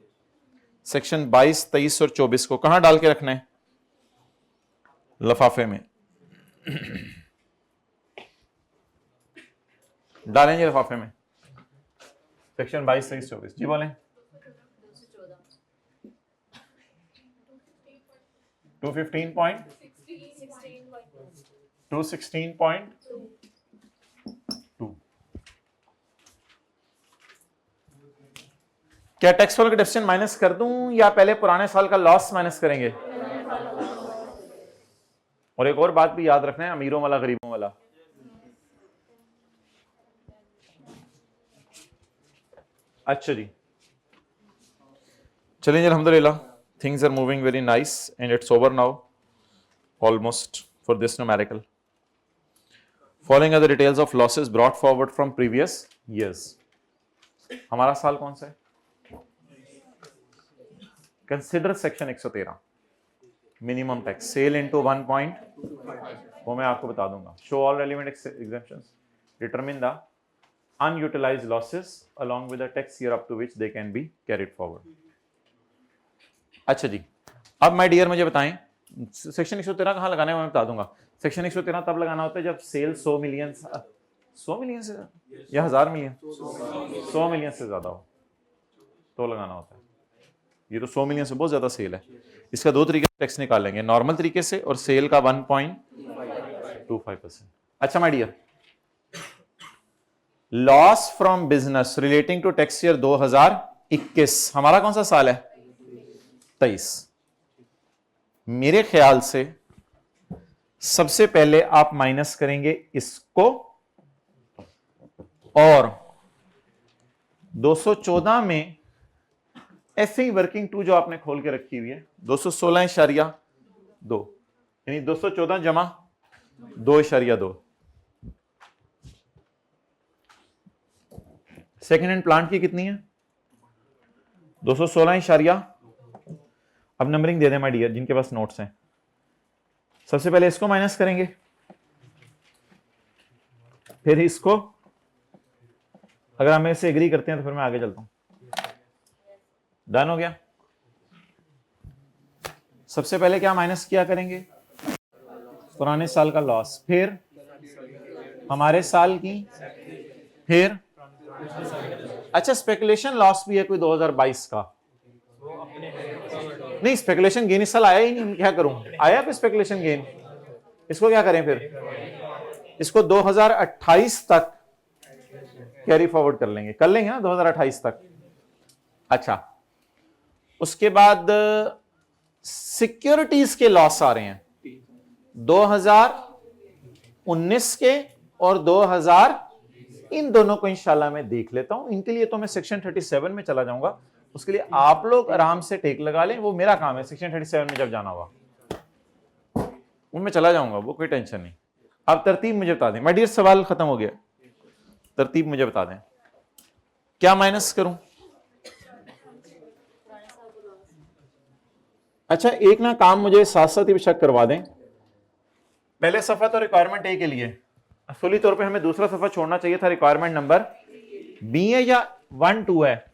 सेक्शन 22, 23 और 24 को कहां डाल के रखना है? लफाफे में। डालेंगे लिफाफे में। सेक्शन 22, 23, 24। जी बोलें। 216.2. क्या टैक्स फॉल का डेफिसिट माइनस कर दूं या पहले पुराने साल का लॉस माइनस करेंगे? और एक और बात भी याद रखना है, अमीरों वाला गरीबों वाला। अच्छा जी, चलिए अल्हम्दुलिल्लाह, things are moving very nice and it's over now almost for this numerical. Following are the details of losses brought forward from previous years. हमारा साल कौन सा है? Consider section 113, minimum tax sale into 1.25, वो मैं आपको बता दूंगा। Show all relevant exemptions, determine the unutilized losses along with the tax year up to which they can be carried forward. अच्छा जी, अब माय डियर मुझे बताएं सेक्शन 113 कहाँ लगाना है, मैं बता दूंगा। सेक्शन 113 तब लगाना होता है जब सेल 100 मिलियन से या 1000 मिलियन 100 मिलियन से ज्यादा हो तो लगाना होता है। ये तो 100 मिलियन से बहुत ज्यादा सेल है। इसका दो तरीके से टैक्स निकालेंगे, नॉर्मल तरीके से और सेल का 1.25%। अच्छा my dear, loss from business relating to tax year 2021, हमारा कौन सा साल है? 23। मेरे ख्याल से सबसे पहले आप माइनस करेंगे इसको और 214 में ऐसे ही वर्किंग टू जो आपने खोल के रखी हुई है 216.2, यानी 214 जमा 2.2। सेकेंड हैंड प्लांट की कितनी है? 216. अब नंबरिंग दे दें माय डियर जिनके पास नोट्स हैं। सबसे पहले इसको माइनस करेंगे, फिर इसको, अगर हम इससे एग्री करते हैं तो फिर मैं आगे चलता हूं। डन हो गया? सबसे पहले क्या माइनस किया करेंगे? पुराने साल का लॉस, फिर हमारे साल की, फिर अच्छा स्पेकुलेशन लॉस भी है कोई 2022 का? नहीं, स्पेकुलेशन गेन इस साल आया ही नहीं, क्या करूं? आया कोई स्पेकुलेशन गेन? इसको क्या करें फिर? इसको 2028 तक कैरी फॉरवर्ड कर लेंगे ना 2028 तक। अच्छा, उसके बाद सिक्योरिटीज के लॉस आ रहे हैं 2019 के और 2000, इन दोनों को इंशाल्लाह मैं देख लेता हूं। इनके लिए तो मैं सेक्शन 37 में चला जाऊंगा, उसके लिए आप लोग आराम से टेक लगा लें, वो मेरा काम है। सेक्शन 37 में जब जाना होगा वो मैं चला जाऊंगा, वो कोई टेंशन नहीं। अब तरतीब मुझे बता दें माय डियर, सवाल खत्म हो गया, तरतीब मुझे बता दें क्या माइनस करूं। अच्छा एक ना काम मुझे साथ साथ ही चेक करवा दें, पहले सफा तो रिक्वायरमेंट ए के लिए, असली तौर पे हमें दूसरा सफा छोड़ना चाहिए था, रिक्वायरमेंट नंबर बी है या 1 2 है?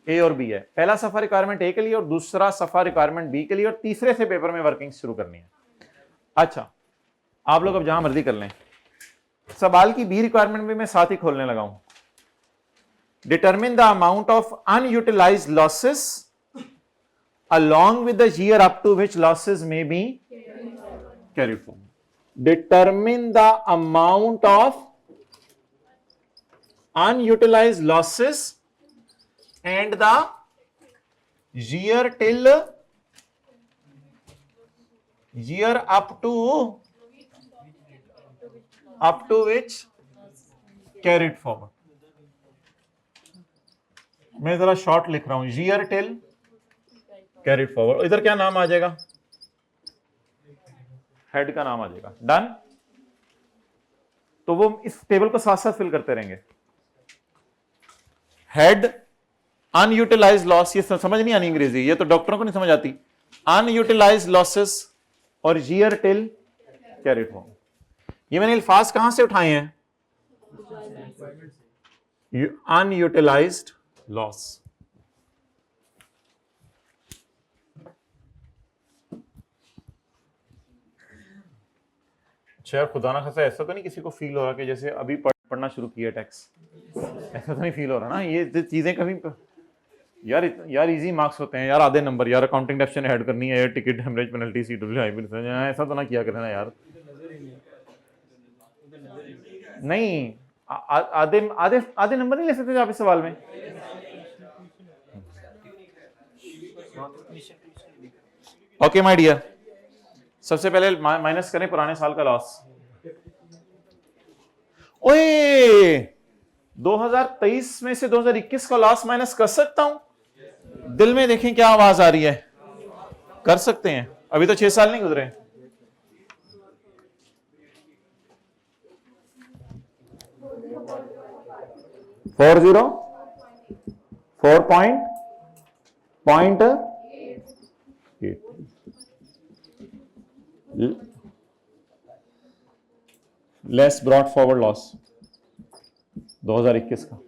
ए और बी है। पहला सफा रिक्वायरमेंट ए के लिए और दूसरा सफा रिक्वायरमेंट बी के लिए, और तीसरे से पेपर में वर्किंग शुरू करनी है। अच्छा आप लोग अब जहां मर्जी कर लें, सवाल की बी रिक्वायरमेंट भी मैं साथ ही खोलने लगा हूं। Determine the amount of unutilised losses along with the year up to which losses may be carried forward. Determine the amount of unutilized losses and the year till year up to which carried forward. मैं जरा short लिख रहा हूं, year till carried forward। इधर क्या नाम आ जाएगा? Head का नाम आ जाएगा। डन? तो वो इस टेबल को साथ साथ फिल करते रहेंगे। हेड अनयूटिलाइज्ड लॉस, ये समझ नहीं आनी अंग्रेजी, ये तो डॉक्टरों को नहीं समझ आती। अनयूटिलाइज्ड लॉसेस और ईयर टिल कैरिड फॉरवर्ड, ये मैंने अल्फाज कहां से उठाए हैं? Unutilised loss. यार खुदा ना खासा ऐसा तो नहीं किसी को फील हो रहा कि जैसे अभी पढ़ना शुरू किया टैक्स, ऐसा तो नहीं फील हो रहा ना? ये चीजें कभी यार इजी मार्क्स होते हैं यार, आधे नंबर यार, अकाउंटिंग डेफिनेशन ऐड करनी है, टिकट, हेमरेज, पेनल्टी, CWI, ऐसा तो ना किया करना यार। नहीं, आधे आधे आधे नंबर नहीं ले सकते आप इस सवाल में। ओके माय डियर, सबसे पहले माइनस करें पुराने साल का लॉस। ओए 2023 में से 2021 का लॉस माइनस कर सकता हूं? दिल में देखें क्या आवाज आ रही है, कर सकते हैं, अभी तो 6 साल नहीं गुजरे। Four zero 4.8 less brought forward loss 2021 का।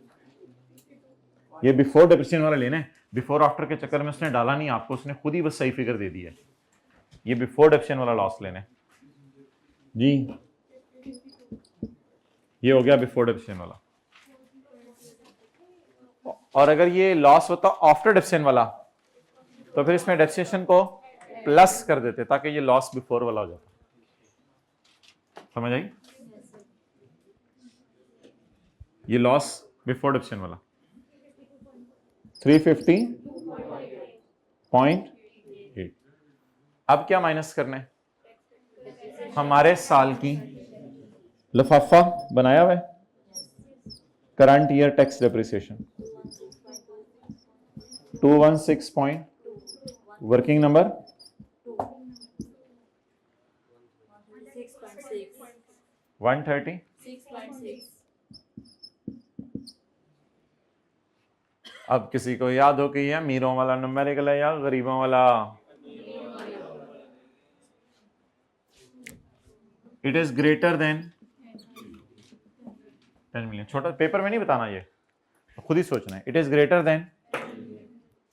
ये बिफोर डिप्रेशन वाला लेना है, बिफोर आफ्टर के चक्कर में उसने डाला नहीं आपको, उसने खुद ही बस सही फिगर दे दी है। ये बिफोर डिप्रेशन वाला लॉस लेना है जी, ये हो गया बिफोर डिप्रेशन वाला। और अगर ये लॉस होता आफ्टर डिप्रेशन वाला तो फिर इसमें डेप्रिसिएशन को प्लस कर देते ताकि ये लॉस बिफोर वाला हो जाता। समझ आई? ये लॉस बिफोर डिप्रेशन वाला 350.8। अब क्या माइनस करना है? हमारे साल की लिफाफा बनाया हुआ है, current year tax depreciation 216 point, working number 130। अब किसी को याद हो कि ये अमीरों वाला नंबर निकला या गरीबों वाला? It is greater than 10 million. छोटा पेपर में नहीं बताना, ये खुद ही सोचना है। इट इज ग्रेटर देन,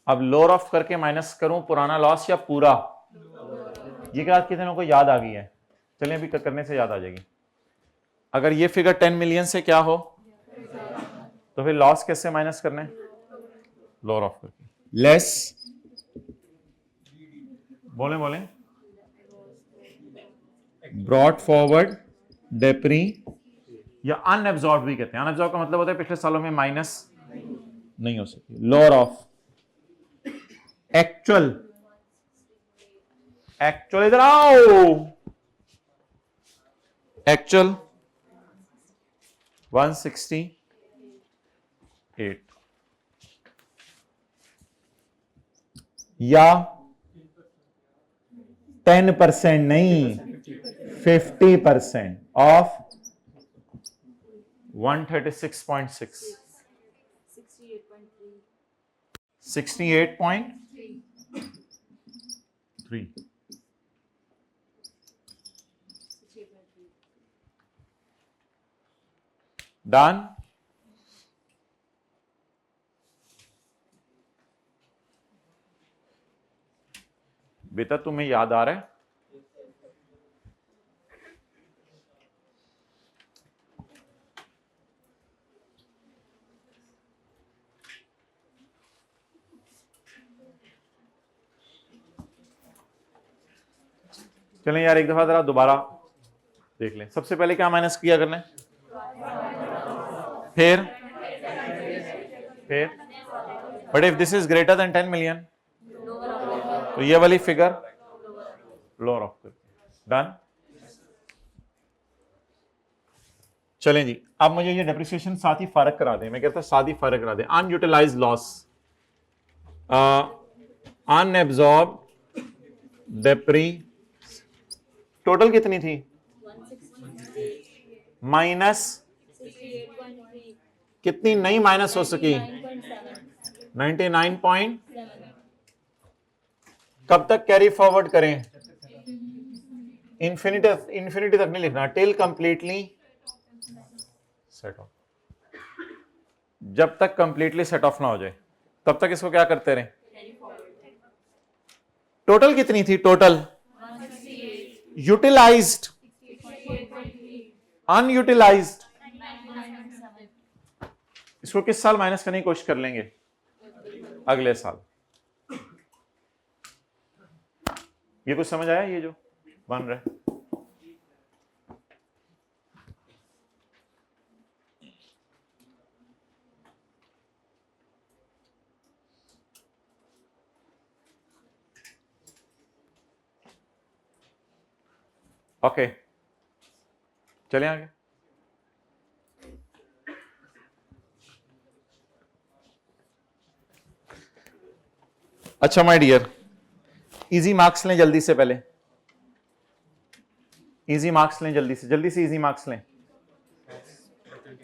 अब लोअर ऑफ करके माइनस करूं पुराना लॉस या पूरा? ये क्या कितनों को याद आ गई है? चलिए अभी करने से याद आ जाएगी। अगर ये फिगर 10 मिलियन से क्या हो तो फिर लॉस कैसे माइनस करना है? लोअर ऑफ करके, लेस, बोले ब्रॉट फॉरवर्ड डेप्री या अनएब्जॉर्ब भी कहते हैं। अनएब्जॉर्ब का मतलब होता है पिछले सालों में माइनस नहीं हो सकी। लोअर ऑफ एक्चुअल इधर आओ, एक्चुअल 168 या 10% नहीं 50% ऑफ 136.6 68.3 डन। बेटा तुम्हें याद आ रहा है? चलें यार एक दफा जरा दोबारा देख लें। सबसे पहले क्या माइनस किया करना है? फिर but if this is greater than 10 million तो ये वाली फिगर लोअर ऑफ करके डन। चलें जी, अब मुझे ये डेप्रिसिएशन साथ ही फारक करा दें। मैं कहता हूं साथ ही फारक करा दें। अनयूटिलाइज्ड लॉस, अनएब्जॉर्ब डेप्री टोटल कितनी थी? माइनस कितनी नहीं माइनस हो सकी? 99 कब तक कैरी फॉरवर्ड करें? इंफिनिटी तक नहीं लिखना, टिल कंप्लीटली सेट ऑफ। जब तक कंप्लीटली सेट ऑफ ना हो जाए तब तक इसको क्या करते रहे? टोटल कितनी थी? टोटल यूटिलाइज्ड, अनयूटिलाइज्ड, इसको किस साल माइनस करने की कोशिश कर लेंगे? अगले साल। ये कुछ समझ आया ये जो बन रहा है? ओके, चले आगे। अच्छा माय डियर, इजी मार्क्स लें जल्दी से, पहले इजी मार्क्स लें जल्दी से इजी मार्क्स लें।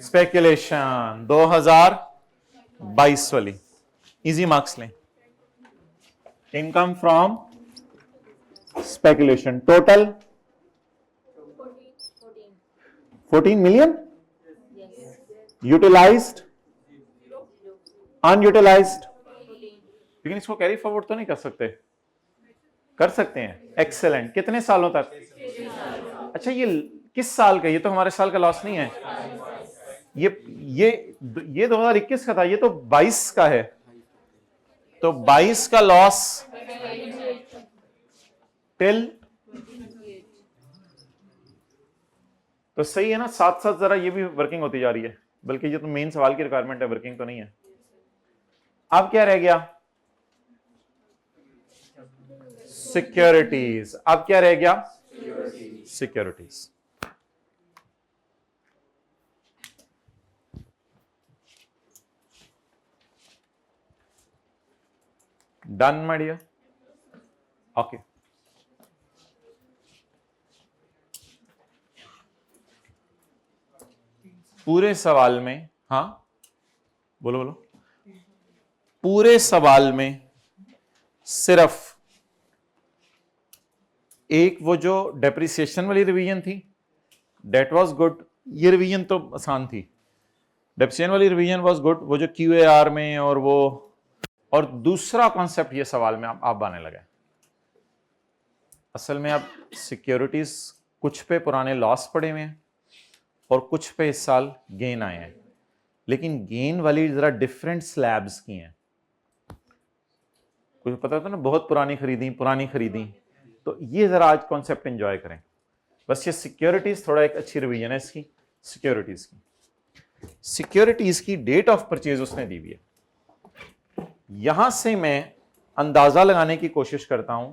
स्पेकुलेशन 2022 वाली इजी मार्क्स लें। Income from speculation total 14 million, utilised, unutilised. लेकिन इसको कैरी फॉरवर्ड तो नहीं कर सकते? कर सकते हैं। एक्सेलेंट। कितने सालों तक? अच्छा, ये किस साल का? ये तो हमारे साल का लॉस नहीं है। ये 2021 का था, ये तो 22 का है। तो 22 का लॉस टिल, तो सही है ना? साथ साथ जरा ये भी वर्किंग होती जा रही है, बल्कि ये तो मेन सवाल की रिक्वायरमेंट है, वर्किंग तो नहीं है। अब क्या रह गया? सिक्योरिटीज। अब क्या रह गया? Securities. Done my dear? Okay. पूरे सवाल में, हाँ बोलो बोलो, पूरे सवाल में सिर्फ एक वो जो डेप्रिसिएशन वाली रिवीजन थी, डेट वाज गुड। ये रिवीजन तो आसान थी, डेप्रिसिएशन वाली रिवीजन वाज गुड। वो जो QAR में और वो, और दूसरा कॉन्सेप्ट ये सवाल में आप आने लगा। असल में अब सिक्योरिटीज कुछ पे पुराने लॉस पड़े हुए हैं और कुछ पे इस साल गेन आए हैं, लेकिन गेन वाली जरा डिफरेंट स्लैब्स की हैं। कुछ पता था ना, बहुत पुरानी खरीदी, तो ये जरा आज कॉन्सेप्ट एंजॉय करें। बस ये सिक्योरिटीज थोड़ा एक अच्छी रिवीजन है इसकी। सिक्योरिटीज की डेट ऑफ परचेज उसने दी हुई है। यहां से मैं अंदाजा लगाने की कोशिश करता हूं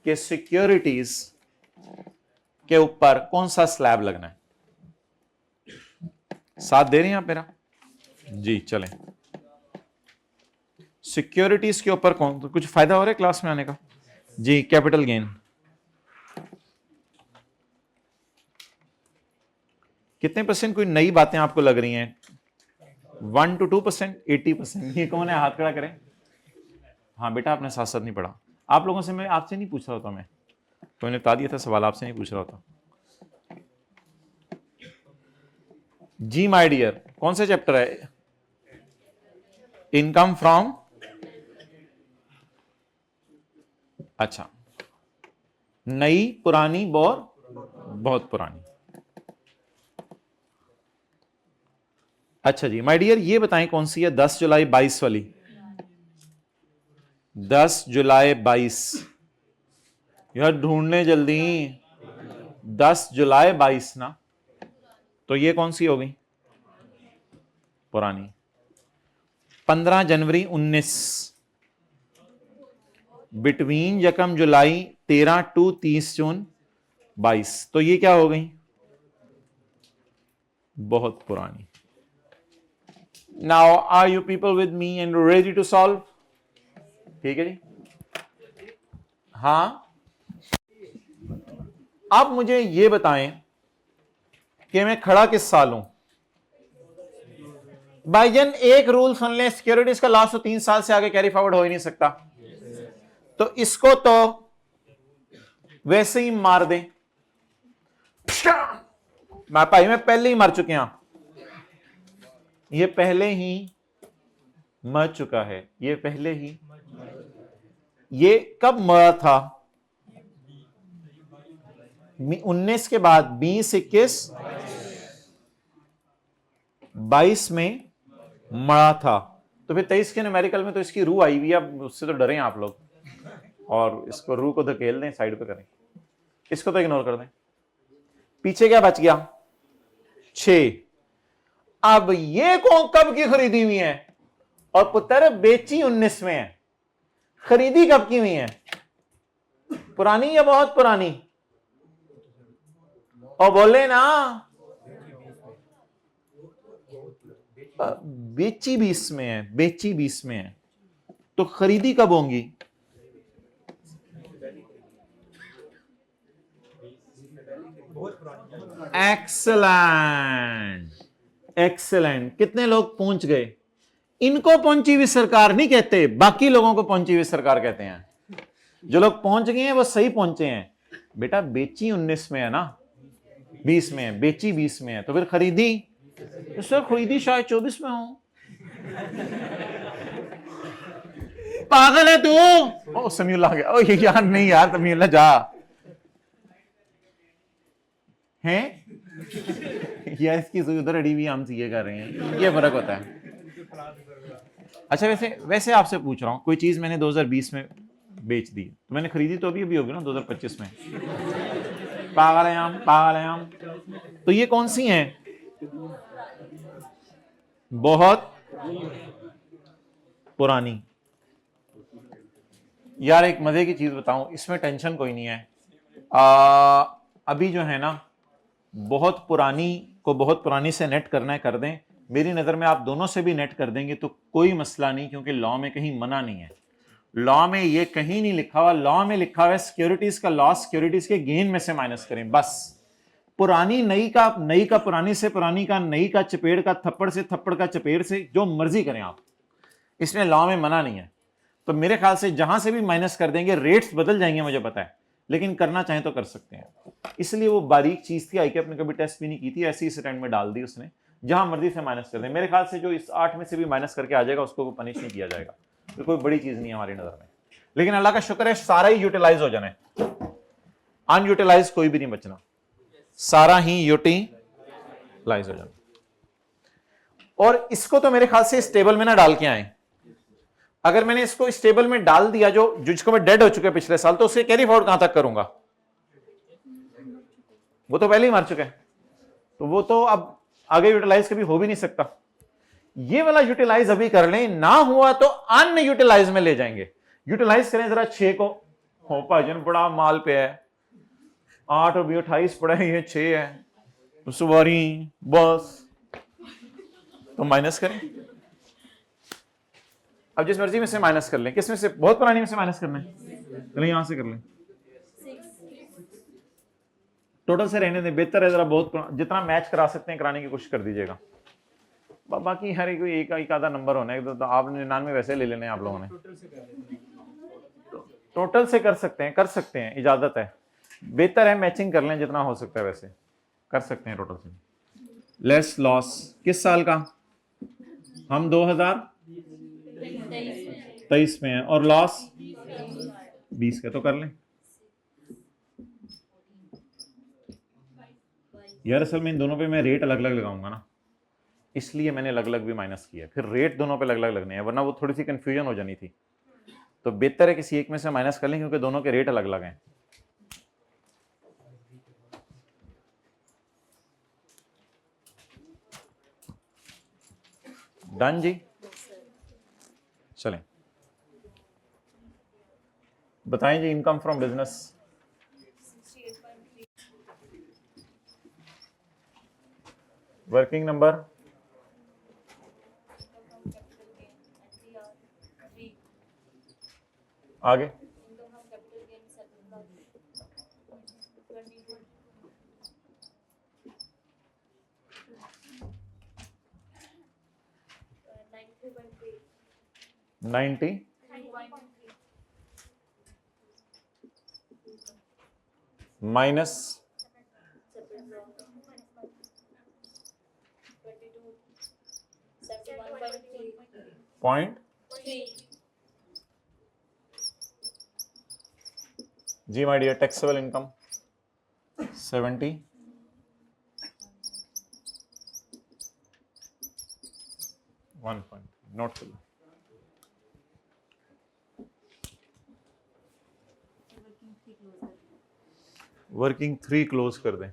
कि सिक्योरिटीज के ऊपर कौन सा स्लैब लगना है। साथ दे रहे हैं आप मेरा? जी चलें। सिक्योरिटीज के ऊपर कौन, तो कुछ फायदा हो रहा है क्लास में आने का? जी, कैपिटल गेन कितने परसेंट? कोई नई बातें आपको लग रही हैं? 1 to 2%, 80%। ये कौन है? हाथ खड़ा करें। हाँ बेटा, आपने साथ साथ नहीं पढ़ा। आप लोगों से मैं आपसे नहीं पूछ रहा होता, मैं तो मैंने बता दिया था सवाल, आपसे नहीं पूछ रहा होता। जी माय डियर, कौन सा चैप्टर है? इनकम फ्रॉम, अच्छा, नई, पुरानी, बहुत पुरानी। अच्छा जी माय डियर, ये बताएं कौन सी है 10 जुलाई 22 वाली? 10 जुलाई 22 यार, ढूंढने जल्दी। 10 जुलाई 22 ना, तो ये कौन सी हो गई? पुरानी। 15 जनवरी 19, बिटवीन यकम जुलाई 13 टू 30 जून 22, तो ये क्या हो गई? बहुत पुरानी। Now are you people with me and ready to solve? ठीक है जी। हाँ, आप मुझे ये बताएं कि मैं खड़ा किस साल हूं? भाईजन एक रूल सुन लें, सिक्योरिटीज का लॉस तो 3 साल से आगे कैरी फॉरवर्ड हो ही नहीं सकता, तो इसको तो वैसे ही मार दें। भाई मैं पहले ही मर चुके हैं, ये पहले ही मर चुका है, ये पहले ही। ये कब मरा था? 19 के बाद 20, 21, 22 में मरा था। तो फिर 23 के न्यूमेरिकल में तो इसकी रू आई हुई है, अब उससे तो डरें आप लोग, और इसको रू को धकेल दें, साइड पे करें, इसको तो इग्नोर कर दें। पीछे क्या बच गया? 6। अब ये कौन कब की खरीदी हुई है? और पुत्र बेची 19 में है, खरीदी कब की हुई है? पुरानी या बहुत पुरानी? और बोले ना बेची 20 में है, बेची 20 में है, तो खरीदी कब होंगी? Excellent, excellent. कितने लोग पहुंच गए? इनको पहुंची हुई सरकार नहीं कहते, बाकी लोगों को पहुंची हुई सरकार कहते हैं। जो लोग पहुंच गए हैं वो सही पहुंचे हैं। बेटा बेची 19 में है ना, 20 में है, बेची 20 में है, तो फिर खरीदी, तो सर खरीदी शायद 24 में हो। पागल है तू? ओ समीउल्लाह आ गया। ओ यार नहीं यार, समीउल्लाह जा हैं यार, इसकी सुई उधर अड़ी हुई, हम सीए कर रहे हैं, ये फर्क होता है। अच्छा वैसे आपसे पूछ रहा हूं, कोई चीज मैंने 2020 में बेच दी, तो मैंने खरीदी तो अभी होगी ना 2025 में। पागल है हम, पागल है हम। तो ये कौन सी हैं? बहुत पुरानी। यार एक मजे की चीज बताऊं, इसमें टेंशन कोई नहीं है। अभी जो है ना, बहुत पुरानी को बहुत पुरानी से नेट करना है कर दें। मेरी नजर में आप दोनों से भी नेट कर देंगे तो कोई मसला नहीं, क्योंकि लॉ में कहीं मना नहीं है। लॉ में ये कहीं नहीं लिखा हुआ, लॉ में लिखा हुआ है सिक्योरिटीज का लॉस सिक्योरिटीज के गेन में से माइनस करें, बस। पुरानी नई का, नई का पुरानी से, पुरानी का नई का, चपेड़ का थप्पड़ से, थप्पड़ का चपेड़ से, जो मर्जी करें आप, इसमें लॉ में मना नहीं है। तो मेरे ख्याल से जहां से भी माइनस कर देंगे, रेट्स बदल जाएंगे मुझे पता है, लेकिन करना चाहें तो कर सकते हैं। इसलिए वो बारीक चीज थी, आईके अपने कभी टेस्ट भी नहीं की थी, ऐसी इस अटेम्प्ट में डाल दी उसने, जहां मर्जी से माइनस कर दें। मेरे ख्याल से जो इस 8 में से भी माइनस करके आ जाएगा उसको पनिश नहीं किया जाएगा, तो कोई बड़ी चीज नहीं है हमारी नजर में। लेकिन अल्लाह का शुक्र है सारा ही यूटिलाइज हो जाना है, अनयूटिलाइज कोई भी नहीं बचना, सारा ही यूटिलाइज हो जाना। और इसको तो मेरे ख्याल से इस टेबल में ना डाल के आए। अगर मैंने इसको इस टेबल में डाल दिया, जो जिसको मैं डेड हो चुके पिछले साल, तो उसके कैरी फॉरवर्ड कहां तक करूंगा? वो तो पहले ही मार चुके हैं, तो वो तो अब आगे यूटिलाइज कभी हो भी नहीं सकता। ये वाला यूटिलाइज अभी कर लें, ना हुआ तो अनयूटिलाइज में ले जाएंगे। यूटिलाइज करें जरा 6 को। हो भाजन बड़ा माल पे है, 8 और 28 पड़ा है, ये 6 है, तो सवारी बस, तो माइनस करें। अब जिस मर्जी में से माइनस कर लें, किसमें से? बहुत पुरानी में से माइनस करना है, चलिए यहां से कर लें। टोटल से रहने दें, बेहतर है जरा, बहुत जितना मैच करा सकते हैं कराने की कोशिश कर दीजिएगा। बाकी हर एक आधा नंबर होना है, तो आप 99 वैसे ले लेने आप लोगों ने। टोटल से कर सकते हैं, इजाजत है। बेहतर है मैचिंग कर लें जितना हो सकता है, वैसे कर सकते हैं टोटल से। लेस लॉस किस साल का? हम 2023 में है, और लॉस 20 का, तो कर लें। यार असल में इन दोनों पे मैं रेट अलग अलग लगाऊंगा ना, इसलिए मैंने अलग अलग भी माइनस किया, फिर रेट दोनों पे अलग अलग लगने हैं, वरना वो थोड़ी सी कंफ्यूजन हो जानी थी। तो बेहतर है किसी एक में से माइनस कर लें, क्योंकि दोनों के रेट अलग अलग हैं। डन जी, चलें बताएं जी। Income from business, working number, आगे $90 माइनस पॉइंट जी my dear, taxable income 70 1 point, note कर लो। वर्किंग 3 क्लोज कर दें।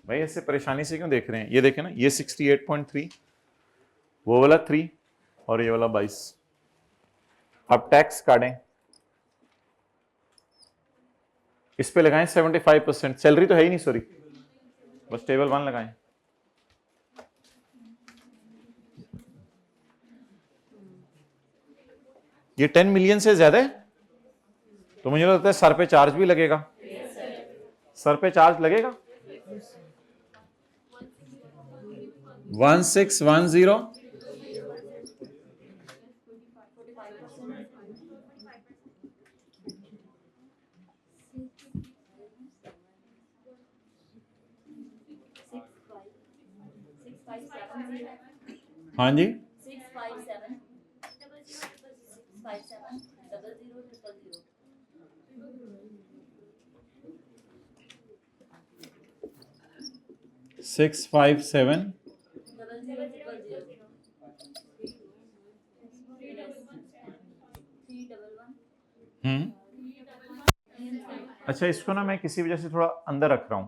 भाई ऐसे परेशानी से क्यों देख रहे हैं? ये देखें ना, ये 68.3, वो वाला 3 और ये वाला 22। अब टैक्स काटें, इस पे लगाएं 75%। सैलरी तो है ही नहीं, सॉरी, बस टेबल 1 लगाएं। ये 10 मिलियन से ज्यादा है, तो मुझे लगता है सर पे चार्ज भी लगेगा। सर पे चार्ज लगेगा 1610। हाँ जी, 657 अच्छा, इसको ना मैं किसी वजह से थोड़ा अंदर रख रहा हूं,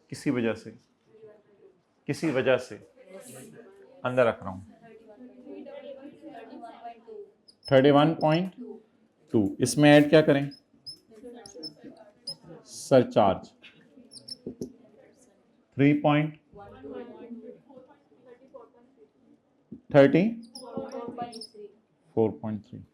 किसी वजह से अंदर रख रहा हूं। 31.2 इसमें ऐड क्या करें? Surcharge 3.34.3।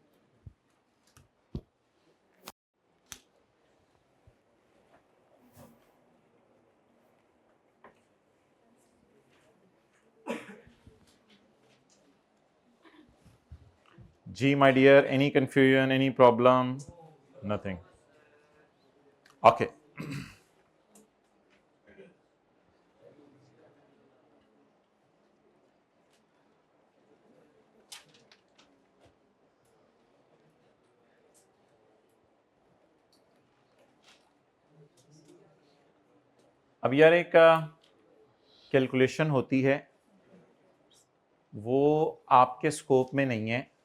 G, my dear, any confusion, any problem? Nothing. Okay. अब यार एक कैलकुलेशन होती है, वो आपके स्कोप में नहीं है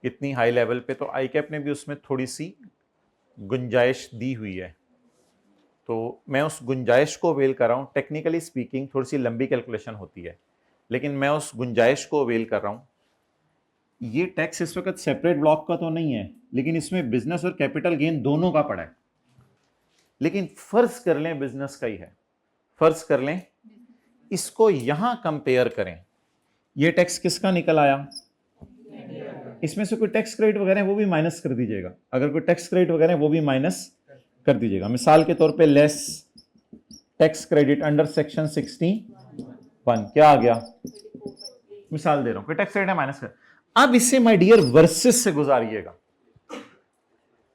इतनी हाई लेवल पे, तो आईकैप ने भी उसमें थोड़ी सी गुंजाइश दी हुई है, तो मैं उस गुंजाइश को अवेल कर रहा हूँ। टेक्निकली स्पीकिंग थोड़ी सी लंबी कैलकुलेशन होती है, लेकिन मैं उस गुंजाइश को अवेल कर रहा हूँ। ये टैक्स इस वक्त सेपरेट ब्लॉक का तो नहीं है, लेकिन इसमें बिजनेस और कैपिटल गेन दोनों का पड़ा है। लेकिन फर्ज कर लें बिजनेस का ही है, फर्ज कर लें, इसको यहां कंपेयर करें, ये टैक्स किसका निकल आया? इसमें से कोई टैक्स क्रेडिट वगैरह है वो भी माइनस कर दीजिएगा। अगर कोई टैक्स क्रेडिट वगैरह है वो भी माइनस कर दीजिएगा। मिसाल के तौर पे less tax credit under section 61 क्या आ गया? मिसाल दे रहा हूं, कोई टैक्स क्रेडिट है माइनस कर। अब इसे माय डियर वर्सेस से गुजारिएगा।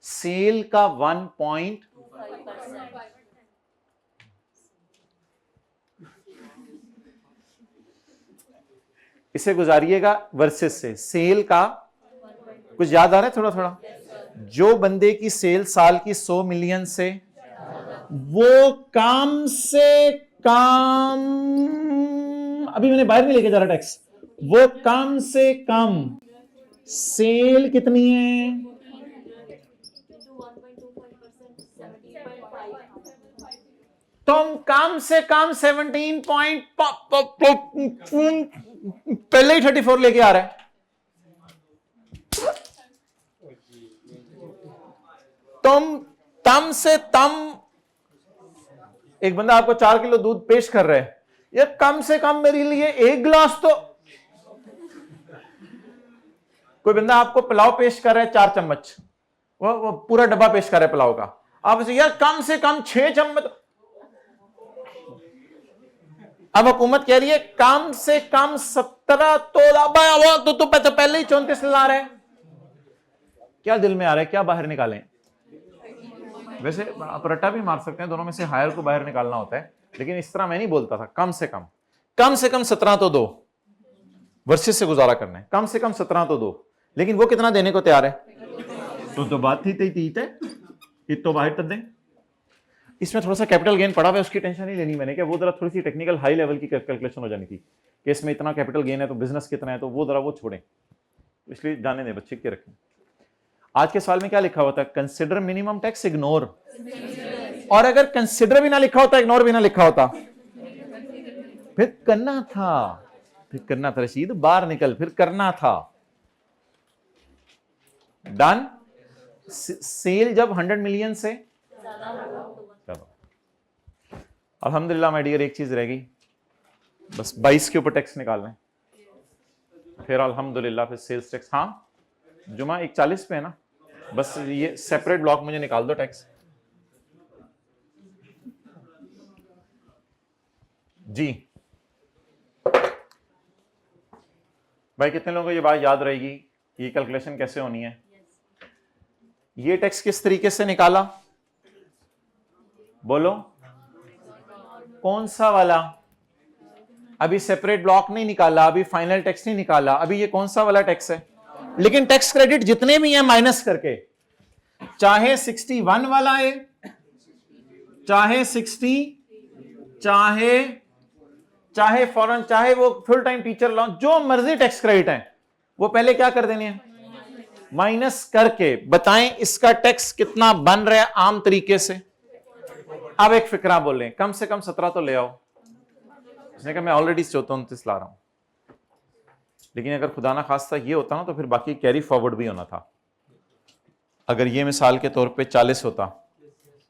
सेल का 1.5, इसे गुजारिएगा वर्सेस से। सेल का कुछ याद आ रहा है थोड़ा थोड़ा? जो बंदे की सेल साल की 100 मिलियन से, वो कम से कम, अभी मैंने बाहर नहीं लेके जा रहा टैक्स, वो कम से कम सेल कितनी है? तुम कम से कम 17 पॉइंट पहले ही 34 लेके आ रहा है। तुम कम से कम, एक बंदा आपको 4 किलो दूध पेश कर रहा है, ये कम से कम मेरे लिए 1 गिलास तो। कोई बंदा आपको पुलाव पेश कर रहा है 4 चम्मच, वो पूरा डब्बा पेश कर रहा है पुलाव का, आप यार कम से कम 6 चम्मच। अब हुकूमत कह रही है कम से कम 17, तो पहले ही 34 ला रहा है। क्या दिल में आ रहा है, क्या बाहर निकालें? वैसे आप रट्टा भी मार सकते हैं, दोनों में से हायर को बाहर निकालना होता है, लेकिन इस तरह मैं नहीं बोलता था। कम से कम 17 तो दो, वर्सेस से गुजारा करना है, कम से कम 17 तो दो, लेकिन वो कितना देने को तैयार है? तो बात थी है तो बाहर तक दें। इसमें थोड़ा सा कैपिटल गेन पड़ा हुआ है, उसकी टेंशन नहीं लेनी मैंने, क्या वो जरा थोड़ी सी टेक्निकल हाई लेवल की कैलकुलेशन हो जानी थी कि इसमें इतना कैपिटल गेन है तो बिजनेस कितना है, तो वो जरा वो छोड़ें, इसलिए जाने दें, बच्चे के रखें। आज के सवाल में क्या लिखा होता है? कंसिडर मिनिमम टैक्स इग्नोर, और अगर कंसिडर भी ना लिखा होता, इग्नोर भी ना लिखा होता, फिर करना था, रशीद बाहर निकल, फिर करना था। डन। सेल जब 100 मिलियन से, चलो अल्हम्दुलिल्लाह माय डियर, एक चीज रहेगी बस, 22 के ऊपर टैक्स निकालना है, फिर अल्हम्दुलिल्लाह फिर सेल्स टैक्स। हाँ जुमा 140 पे है ना, बस ये सेपरेट ब्लॉक मुझे निकाल दो टैक्स जी। भाई कितने लोगों को ये बात याद रहेगी, ये कैलकुलेशन कैसे होनी है? ये टैक्स किस तरीके से निकाला, बोलो कौन सा वाला? अभी सेपरेट ब्लॉक नहीं निकाला, अभी फाइनल टैक्स नहीं निकाला, अभी ये कौन सा वाला टैक्स है? लेकिन टैक्स क्रेडिट जितने भी हैं माइनस करके, चाहे 61 वाला है, चाहे 60, चाहे फॉरेन, चाहे वो फुल टाइम टीचर लॉन्च, जो मर्जी टैक्स क्रेडिट है, वो पहले क्या कर देने हैं? माइनस करके बताएं इसका टैक्स कितना बन रहा है आम तरीके से। अब एक फिक्रा बोले, कम से कम 17 तो ले आओ। उसने कहा मैं ऑलरेडी 34-29 ला रहा हूं, लेकिन अगर खुदा ना खास्ता ये होता ना तो फिर बाकी कैरी फॉरवर्ड भी होना था। अगर ये मिसाल के तौर पे 40 होता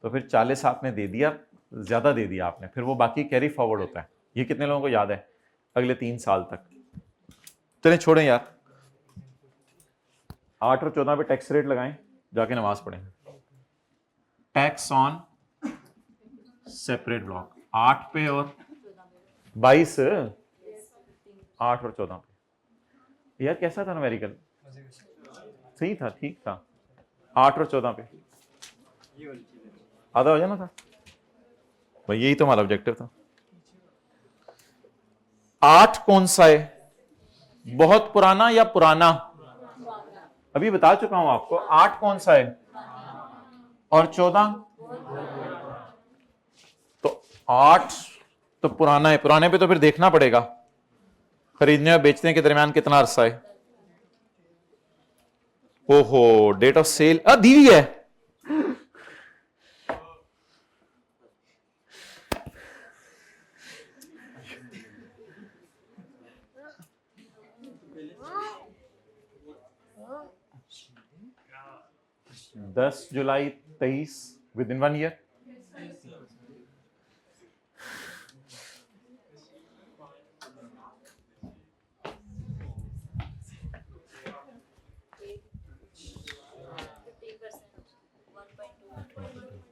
तो फिर 40 आपने दे दिया, ज्यादा दे दिया आपने, फिर वो बाकी कैरी फॉरवर्ड होता है। ये कितने लोगों को याद है? अगले 3 साल तक। चलें छोड़ें यार, 8 और 14 पे टैक्स रेट लगाएं, जाके नमाज पढ़ें। टैक्स ऑन सेपरेट ब्लॉक 8 पे और 22, 8 और 14 पे। यार कैसा था न्यूमेरिकल? सही था, ठीक था। 8 और 14 पे आधा हो जाना था भाई, यही तो हमारा ऑब्जेक्टिव था। 8 कौन सा है? बहुत पुराना या पुराना? अभी बता चुका हूं आपको। 8 कौन सा है और 14? तो 8 तो पुराना है, पुराने पे तो फिर देखना पड़ेगा खरीदने और बेचने के दरमियान कितना अरसा है। ओहो, डेट ऑफ सेल दी हुई है। दस जुलाई 23 with in 1 year.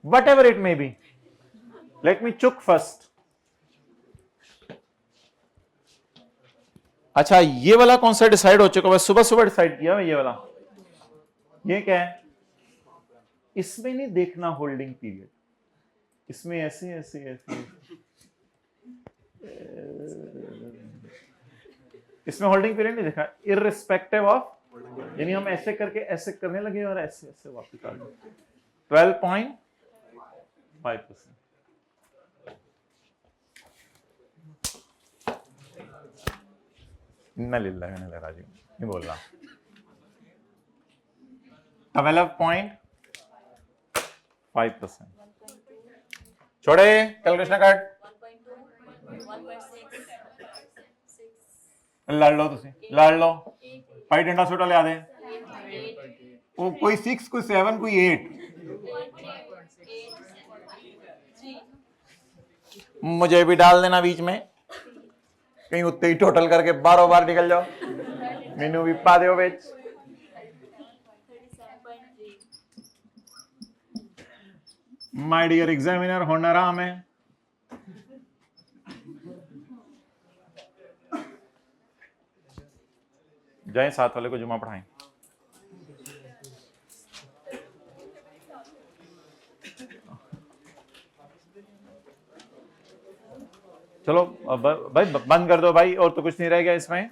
Whatever it may be, let me check first. अच्छा ये वाला कौन सा डिसाइड हो चुका है? सुबह सुबह डिसाइड किया है ये वाला। ये क्या है? इसमें नहीं देखना होल्डिंग पीरियड, इसमें ऐसे ऐसे ऐसे, इसमें होल्डिंग पीरियड नहीं देखा, इररिस्पेक्टिव ऑफ, यानी हम ऐसे करके ऐसे करने लगे और ऐसे ऐसे वापस आ गए। 12.5%। इन्ना लिल्लाहि व इन्ना इलैहि राजिऊन नहीं बोल रहा। 12.5%। छोड़े कैलकुलेशन काट, लड़ लो तुसी, लड़ लो भाई, डंडा छोटा लिया दे। वो कोई 6, कोई 7, कोई 8। मुझे भी डाल देना बीच में, कहीं उत्ते ही टोटल करके बारों बार निकल जाओ, मेनू भी पा दो बेच। माय डियर एग्जामिनर, होना आराम है। जाए साथ वाले को जुमा पढ़ाएं। चलो भाई बंद कर दो भाई, और तो कुछ नहीं रह गया इसमें।